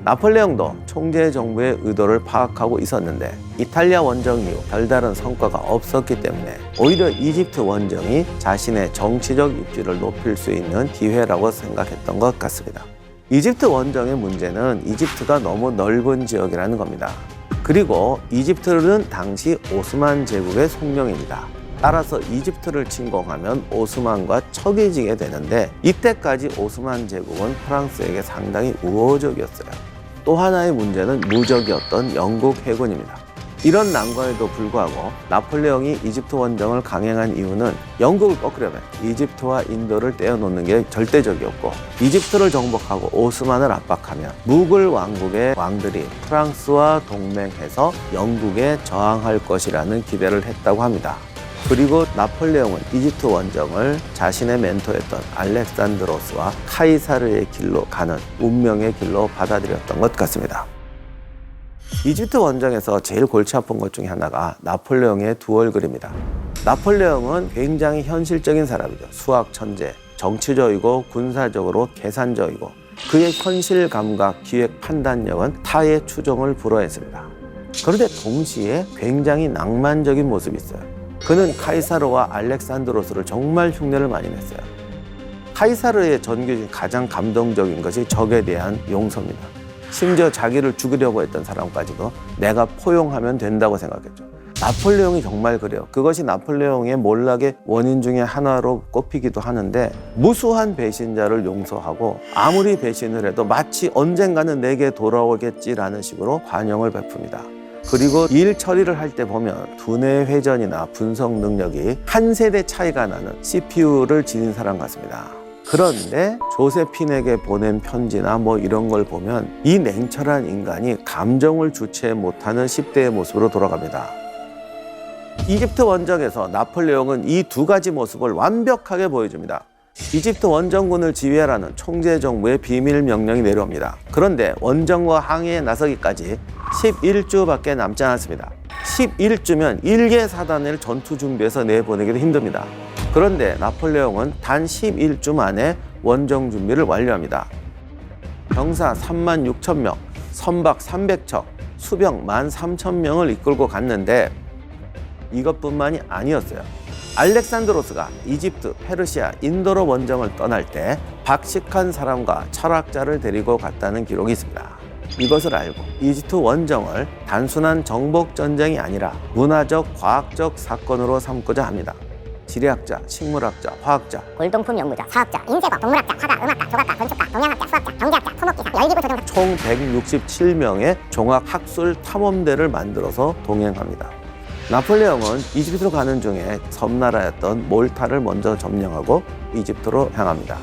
나폴레옹도 총재 정부의 의도를 파악하고 있었는데 이탈리아 원정 이후 별다른 성과가 없었기 때문에 오히려 이집트 원정이 자신의 정치적 입지를 높일 수 있는 기회라고 생각했던 것 같습니다. 이집트 원정의 문제는 이집트가 너무 넓은 지역이라는 겁니다. 그리고 이집트는 당시 오스만 제국의 속령입니다. 따라서 이집트를 침공하면 오스만과 척이 지게 되는데 이때까지 오스만 제국은 프랑스에게 상당히 우호적이었어요. 또 하나의 문제는 무적이었던 영국 해군입니다. 이런 난관에도 불구하고 나폴레옹이 이집트 원정을 강행한 이유는 영국을 꺾으려면 이집트와 인도를 떼어놓는 게 절대적이었고 이집트를 정복하고 오스만을 압박하면 무굴 왕국의 왕들이 프랑스와 동맹해서 영국에 저항할 것이라는 기대를 했다고 합니다. 그리고 나폴레옹은 이집트 원정을 자신의 멘토였던 알렉산드로스와 카이사르의 길로 가는 운명의 길로 받아들였던 것 같습니다. 이집트 원정에서 제일 골치 아픈 것 중에 하나가 나폴레옹의 두 얼굴입니다. 나폴레옹은 굉장히 현실적인 사람이죠. 수학 천재, 정치적이고 군사적으로 계산적이고 그의 현실 감각, 기획 판단력은 타의 추종을 불허했습니다. 그런데 동시에 굉장히 낭만적인 모습이 있어요. 그는 카이사르와 알렉산드로스를 정말 흉내를 많이 냈어요. 카이사르의 전교 중 가장 감동적인 것이 적에 대한 용서입니다. 심지어 자기를 죽이려고 했던 사람까지도 내가 포용하면 된다고 생각했죠. 나폴레옹이 정말 그래요. 그것이 나폴레옹의 몰락의 원인 중에 하나로 꼽히기도 하는데 무수한 배신자를 용서하고 아무리 배신을 해도 마치 언젠가는 내게 돌아오겠지라는 식으로 관용을 베풉니다. 그리고 일 처리를 할 때 보면 두뇌 회전이나 분석 능력이 한 세대 차이가 나는 CPU를 지닌 사람 같습니다. 그런데 조세핀에게 보낸 편지나 이런 걸 보면 이 냉철한 인간이 감정을 주체 못하는 10대의 모습으로 돌아갑니다. 이집트 원정에서 나폴레옹은 이 두 가지 모습을 완벽하게 보여줍니다. 이집트 원정군을 지휘하라는 총재 정부의 비밀 명령이 내려옵니다. 그런데 원정과 항해에 나서기까지 11주밖에 남지 않았습니다. 11주면 1개 사단을 전투 준비해서 내보내기도 힘듭니다. 그런데 나폴레옹은 단 11주 만에 원정 준비를 완료합니다. 병사 36,000명, 선박 300척, 수병 13,000명을 이끌고 갔는데 이것뿐만이 아니었어요. 알렉산드로스가 이집트, 페르시아, 인도로 원정을 떠날 때 박식한 사람과 철학자를 데리고 갔다는 기록이 있습니다. 이것을 알고 이집트 원정을 단순한 정복 전쟁이 아니라 문화적, 과학적 사건으로 삼고자 합니다. 지리학자, 식물학자, 화학자, 골동품 연구자, 사학자, 인쇄과, 동물학자, 화가, 음악가, 조각가, 건축가, 동양학자, 수학자, 경제학자, 토목기사, 열기구 조종사 총 167명의 종합학술 탐험대를 만들어서 동행합니다. 나폴레옹은 이집트로 가는 중에 섬나라였던 몰타를 먼저 점령하고 이집트로 향합니다.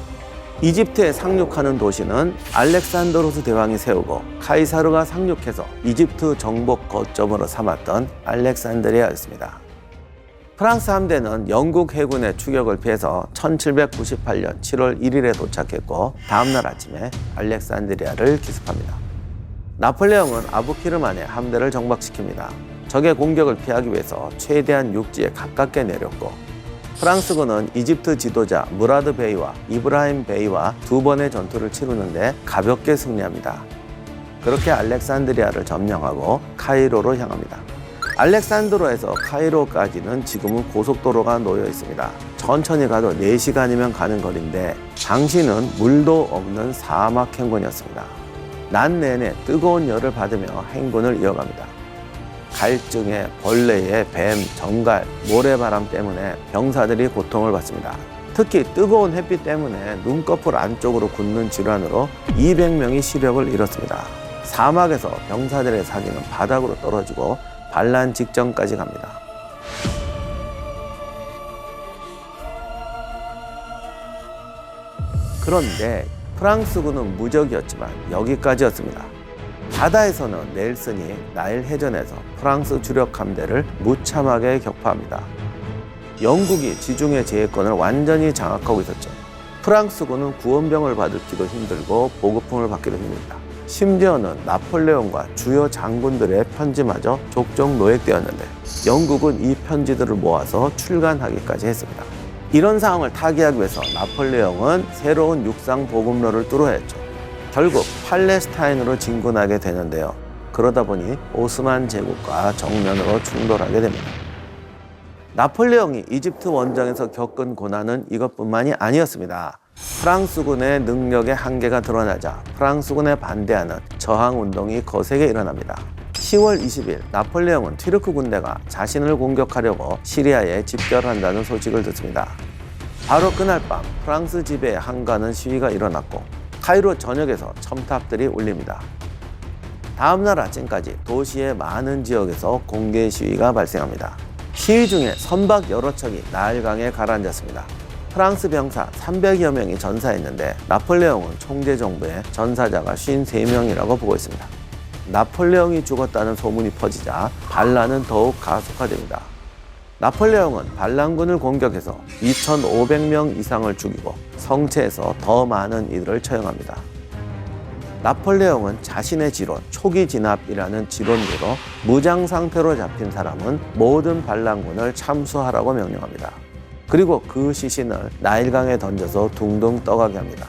이집트에 상륙하는 도시는 알렉산드로스 대왕이 세우고 카이사르가 상륙해서 이집트 정복 거점으로 삼았던 알렉산드리아였습니다. 프랑스 함대는 영국 해군의 추격을 피해서 1798년 7월 1일에 도착했고 다음날 아침에 알렉산드리아를 기습합니다. 나폴레옹은 아부키르만에 함대를 정박시킵니다. 적의 공격을 피하기 위해서 최대한 육지에 가깝게 내렸고 프랑스군은 이집트 지도자 무라드 베이와 이브라힘 베이와 두 번의 전투를 치르는데 가볍게 승리합니다. 그렇게 알렉산드리아를 점령하고 카이로로 향합니다. 알렉산드로에서 카이로까지는 지금은 고속도로가 놓여 있습니다. 천천히 가도 4시간이면 가는 거리인데 당시는 물도 없는 사막 행군이었습니다. 낮 내내 뜨거운 열을 받으며 행군을 이어갑니다. 갈증에 벌레에 뱀, 정갈, 모래바람 때문에 병사들이 고통을 받습니다. 특히 뜨거운 햇빛 때문에 눈꺼풀 안쪽으로 굳는 질환으로 200명이 시력을 잃었습니다. 사막에서 병사들의 사기는 바닥으로 떨어지고 반란 직전까지 갑니다. 그런데 프랑스군은 무적이었지만 여기까지였습니다. 바다에서는 넬슨이 나일 해전에서 프랑스 주력 함대를 무참하게 격파합니다. 영국이 지중해 제해권을 완전히 장악하고 있었죠. 프랑스군은 구원병을 받기도 힘들고 보급품을 받기도 힘듭니다. 심지어는 나폴레옹과 주요 장군들의 편지마저 족족 노획되었는데 영국은 이 편지들을 모아서 출간하기까지 했습니다. 이런 상황을 타개하기 위해서 나폴레옹은 새로운 육상 보급로를 뚫어야 했죠. 결국 팔레스타인으로 진군하게 되는데요. 그러다 보니 오스만 제국과 정면으로 충돌하게 됩니다. 나폴레옹이 이집트 원정에서 겪은 고난은 이것뿐만이 아니었습니다. 프랑스군의 능력의 한계가 드러나자 프랑스군에 반대하는 저항운동이 거세게 일어납니다. 10월 20일 나폴레옹은 튀르크 군대가 자신을 공격하려고 시리아에 집결한다는 소식을 듣습니다. 바로 그날 밤 프랑스 지배에 항거하는 시위가 일어났고 카이로 전역에서 첨탑들이 울립니다. 다음날 아침까지 도시의 많은 지역에서 공개 시위가 발생합니다. 시위 중에 선박 여러 척이 나일강에 가라앉았습니다. 프랑스 병사 300여 명이 전사했는데 나폴레옹은 총재 정부의 전사자가 53명이라고 보고 있습니다. 나폴레옹이 죽었다는 소문이 퍼지자 반란은 더욱 가속화됩니다. 나폴레옹은 반란군을 공격해서 2,500명 이상을 죽이고 성체에서 더 많은 이들을 처형합니다. 나폴레옹은 자신의 지론, 초기 진압이라는 지론대로 무장 상태로 잡힌 사람은 모든 반란군을 참수하라고 명령합니다. 그리고 그 시신을 나일강에 던져서 둥둥 떠가게 합니다.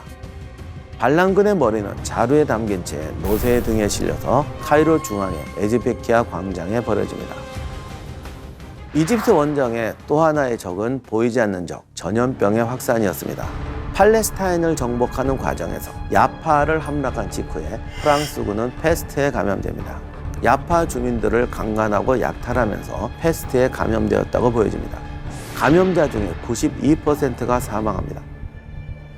반란군의 머리는 자루에 담긴 채 노새 등에 실려서 카이로 중앙의 에즈베키아 광장에 버려집니다. 이집트 원정의 또 하나의 적은 보이지 않는 적, 전염병의 확산이었습니다. 팔레스타인을 정복하는 과정에서 야파를 함락한 직후에 프랑스군은 패스트에 감염됩니다. 야파 주민들을 강간하고 약탈하면서 패스트에 감염되었다고 보여집니다. 감염자 중에 92%가 사망합니다.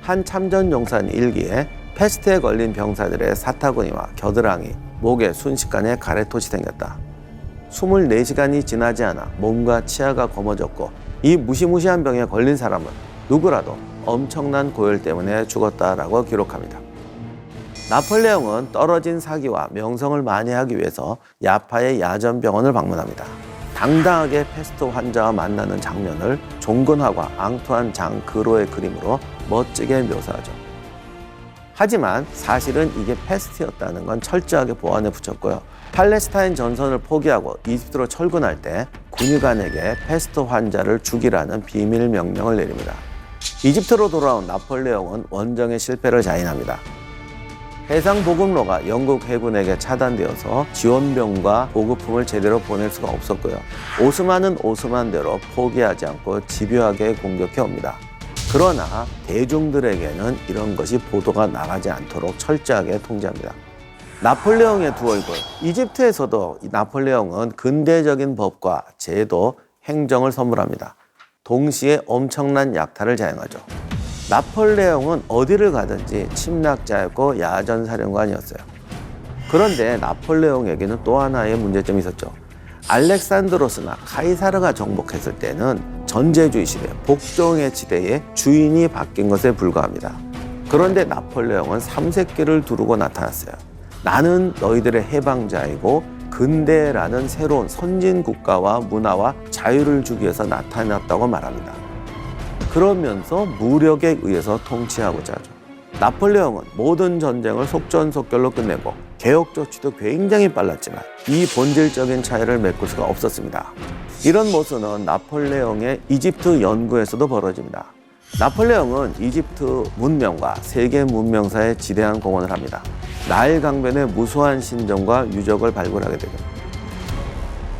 한 참전용사는 일기에 패스트에 걸린 병사들의 사타구니와 겨드랑이, 목에 순식간에 가래토시 생겼다. 24시간이 지나지 않아 몸과 치아가 검어졌고 이 무시무시한 병에 걸린 사람은 누구라도 엄청난 고열 때문에 죽었다라고 기록합니다. 나폴레옹은 떨어진 사기와 명성을 만회하기 위해서 야파의 야전병원을 방문합니다. 당당하게 패스트 환자와 만나는 장면을 종근화가 앙투안 장 그로의 그림으로 멋지게 묘사하죠. 하지만 사실은 이게 패스트였다는 건 철저하게 보안에 붙였고요. 팔레스타인 전선을 포기하고 이집트로 철군할 때 군의관에게 패스트 환자를 죽이라는 비밀 명령을 내립니다. 이집트로 돌아온 나폴레옹은 원정의 실패를 자인합니다. 해상 보급로가 영국 해군에게 차단되어서 지원병과 보급품을 제대로 보낼 수가 없었고요. 오스만은 오스만대로 포기하지 않고 집요하게 공격해 옵니다. 그러나 대중들에게는 이런 것이 보도가 나가지 않도록 철저하게 통제합니다. 나폴레옹의 두 얼굴. 이집트에서도 나폴레옹은 근대적인 법과 제도, 행정을 선물합니다. 동시에 엄청난 약탈을 자행하죠. 나폴레옹은 어디를 가든지 침략자였고 야전사령관이었어요. 그런데 나폴레옹에게는 또 하나의 문제점이 있었죠. 알렉산드로스나 카이사르가 정복했을 때는 전제주의 시대, 복종의 시대에 주인이 바뀐 것에 불과합니다. 그런데 나폴레옹은 삼색기를 두르고 나타났어요. 나는 너희들의 해방자이고 근대라는 새로운 선진 국가와 문화와 자유를 주기 위해서 나타났다고 말합니다. 그러면서 무력에 의해서 통치하고자 하죠. 나폴레옹은 모든 전쟁을 속전속결로 끝내고 개혁 조치도 굉장히 빨랐지만 이 본질적인 차이를 메꿀 수가 없었습니다. 이런 모순은 나폴레옹의 이집트 연구에서도 벌어집니다. 나폴레옹은 이집트 문명과 세계 문명사에 지대한 공헌을 합니다. 나일 강변의 무수한 신전과 유적을 발굴하게 되죠.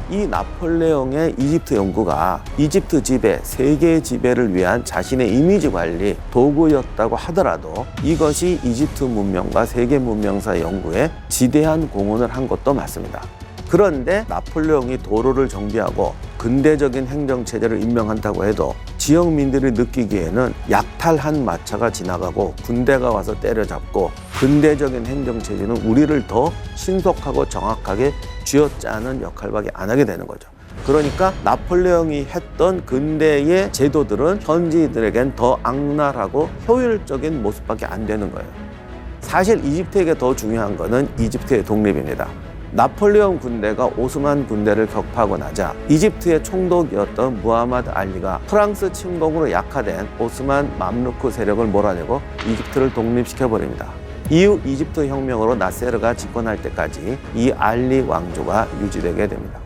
이 나폴레옹의 이집트 연구가 이집트 지배, 세계 지배를 위한 자신의 이미지 관리 도구였다고 하더라도 이것이 이집트 문명과 세계 문명사 연구에 지대한 공헌을 한 것도 맞습니다. 그런데 나폴레옹이 도로를 정비하고 근대적인 행정체제를 임명한다고 해도 지역민들이 느끼기에는 약탈한 마차가 지나가고 군대가 와서 때려잡고 근대적인 행정체제는 우리를 더 신속하고 정확하게 쥐어짜는 역할밖에 안 하게 되는 거죠. 그러니까 나폴레옹이 했던 근대의 제도들은 현지인들에겐 더 악랄하고 효율적인 모습밖에 안 되는 거예요. 사실 이집트에게 더 중요한 것은 이집트의 독립입니다. 나폴레옹 군대가 오스만 군대를 격파하고 나자 이집트의 총독이었던 무하마드 알리가 프랑스 침공으로 약화된 오스만 맘루크 세력을 몰아내고 이집트를 독립시켜버립니다. 이후 이집트 혁명으로 나세르가 집권할 때까지 이 알리 왕조가 유지되게 됩니다.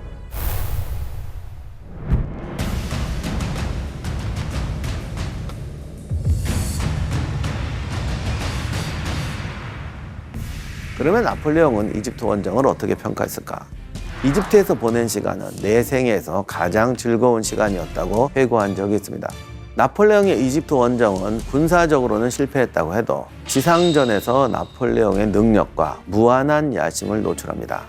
그러면 나폴레옹은 이집트 원정을 어떻게 평가했을까? 이집트에서 보낸 시간은 내 생에서 가장 즐거운 시간이었다고 회고한 적이 있습니다. 나폴레옹의 이집트 원정은 군사적으로는 실패했다고 해도 지상전에서 나폴레옹의 능력과 무한한 야심을 노출합니다.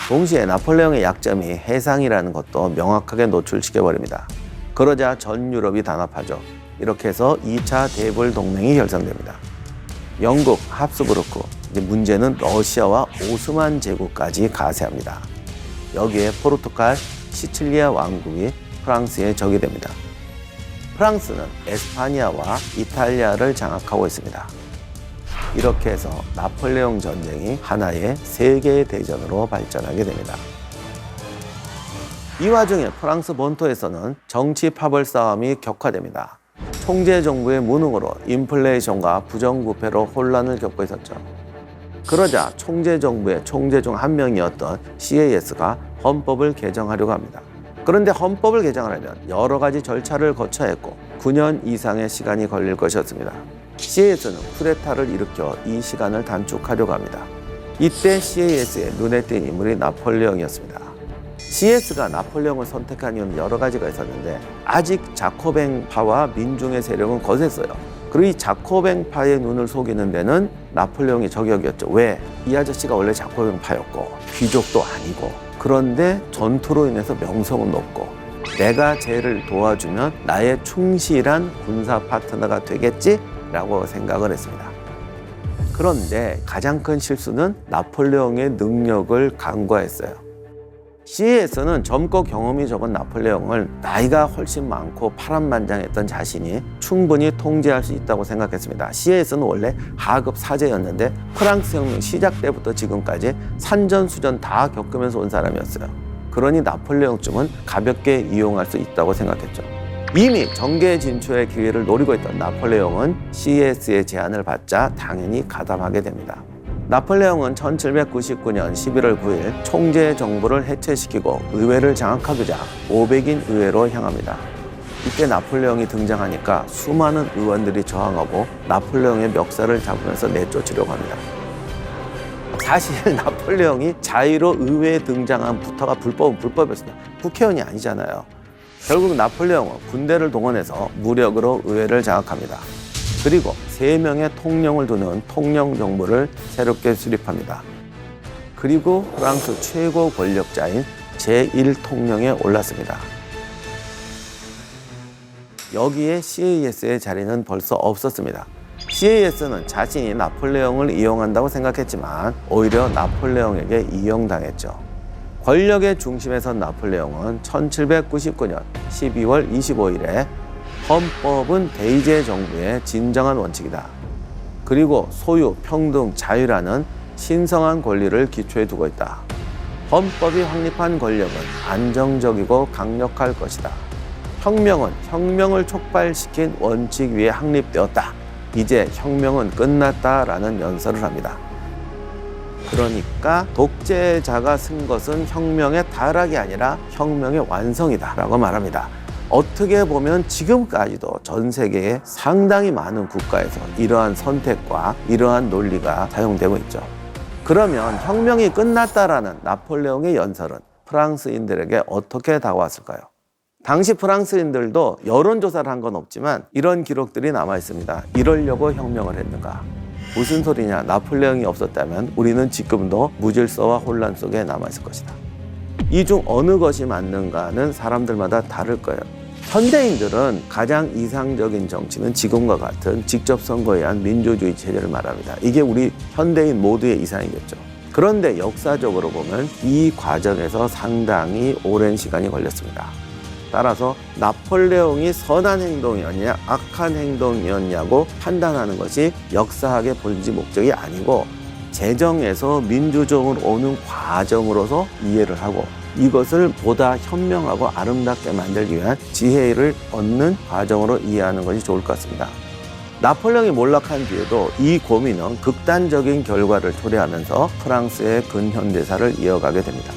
동시에 나폴레옹의 약점이 해상이라는 것도 명확하게 노출시켜버립니다. 그러자 전 유럽이 단합하죠. 이렇게 해서 2차 대불 동맹이 결성됩니다. 영국, 합스부르크, 이제 문제는 러시아와 오스만 제국까지 가세합니다. 여기에 포르투갈, 시칠리아 왕국이 프랑스의 적이 됩니다. 프랑스는 에스파니아와 이탈리아를 장악하고 있습니다. 이렇게 해서 나폴레옹 전쟁이 하나의 세계 대전으로 발전하게 됩니다. 이 와중에 프랑스 본토에서는 정치 파벌 싸움이 격화됩니다. 총재 정부의 무능으로 인플레이션과 부정부패로 혼란을 겪고 있었죠. 그러자 총재 정부의 총재 중 한 명이었던 CAS가 헌법을 개정하려고 합니다. 그런데 헌법을 개정하려면 여러 가지 절차를 거쳐야 했고 9년 이상의 시간이 걸릴 것이었습니다. CAS는 쿠데타를 일으켜 이 시간을 단축하려고 합니다. 이때 CAS의 눈에 띈 인물이 나폴레옹이었습니다. CAS가 나폴레옹을 선택한 이유는 여러 가지가 있었는데 아직 자코뱅파와 민중의 세력은 거셌어요. 그리고 이 자코뱅파의 눈을 속이는 데는 나폴레옹이 저격이었죠. 왜? 이 아저씨가 원래 자코뱅파였고 귀족도 아니고 그런데 전투로 인해서 명성은 높고 내가 쟤를 도와주면 나의 충실한 군사 파트너가 되겠지라고 생각을 했습니다. 그런데 가장 큰 실수는 나폴레옹의 능력을 간과했어요. CAS는 젊고 경험이 적은 나폴레옹을 나이가 훨씬 많고 파란만장했던 자신이 충분히 통제할 수 있다고 생각했습니다. CAS는 원래 하급 사제였는데 프랑스 혁명 시작 때부터 지금까지 산전수전 다 겪으면서 온 사람이었어요. 그러니 나폴레옹쯤은 가볍게 이용할 수 있다고 생각했죠. 이미 정계 진출의 기회를 노리고 있던 나폴레옹은 CAS의 제안을 받자 당연히 가담하게 됩니다. 나폴레옹은 1799년 11월 9일 총재 정부를 해체시키고 의회를 장악하고자 500인 의회로 향합니다. 이때 나폴레옹이 등장하니까 수많은 의원들이 저항하고 나폴레옹의 멱살을 잡으면서 내쫓으려고 합니다. 사실 나폴레옹이 자의로 의회에 등장한부터가 불법은 불법이었습니다. 국회의원이 아니잖아요. 결국 나폴레옹은 군대를 동원해서 무력으로 의회를 장악합니다. 그리고 3명의 통령을 두는 통령 정부를 새롭게 수립합니다. 그리고 프랑스 최고 권력자인 제1통령에 올랐습니다. 여기에 CAS의 자리는 벌써 없었습니다. CAS는 자신이 나폴레옹을 이용한다고 생각했지만 오히려 나폴레옹에게 이용당했죠. 권력의 중심에 선 나폴레옹은 1799년 12월 25일에 헌법은 대의제 정부의 진정한 원칙이다. 그리고 소유, 평등, 자유라는 신성한 권리를 기초에 두고 있다. 헌법이 확립한 권력은 안정적이고 강력할 것이다. 혁명은 혁명을 촉발시킨 원칙 위에 확립되었다. 이제 혁명은 끝났다라는 연설을 합니다. 그러니까 독재자가 쓴 것은 혁명의 타락이 아니라 혁명의 완성이다 라고 말합니다. 어떻게 보면 지금까지도 전 세계의 상당히 많은 국가에서 이러한 선택과 이러한 논리가 사용되고 있죠. 그러면 혁명이 끝났다라는 나폴레옹의 연설은 프랑스인들에게 어떻게 다가왔을까요? 당시 프랑스인들도 여론조사를 한 건 없지만 이런 기록들이 남아 있습니다. 이러려고 혁명을 했는가? 무슨 소리냐? 나폴레옹이 없었다면 우리는 지금도 무질서와 혼란 속에 남아있을 것이다. 이 중 어느 것이 맞는가는 사람들마다 다를 거예요. 현대인들은 가장 이상적인 정치는 지금과 같은 직접 선거에 의한 민주주의 체제를 말합니다. 이게 우리 현대인 모두의 이상이겠죠. 그런데 역사적으로 보면 이 과정에서 상당히 오랜 시간이 걸렸습니다. 따라서 나폴레옹이 선한 행동이었냐 악한 행동이었냐고 판단하는 것이 역사학의 본질 목적이 아니고 제정에서 민주정으로 오는 과정으로서 이해를 하고 이것을 보다 현명하고 아름답게 만들기 위한 지혜를 얻는 과정으로 이해하는 것이 좋을 것 같습니다. 나폴레옹이 몰락한 뒤에도 이 고민은 극단적인 결과를 초래하면서 프랑스의 근현대사를 이어가게 됩니다.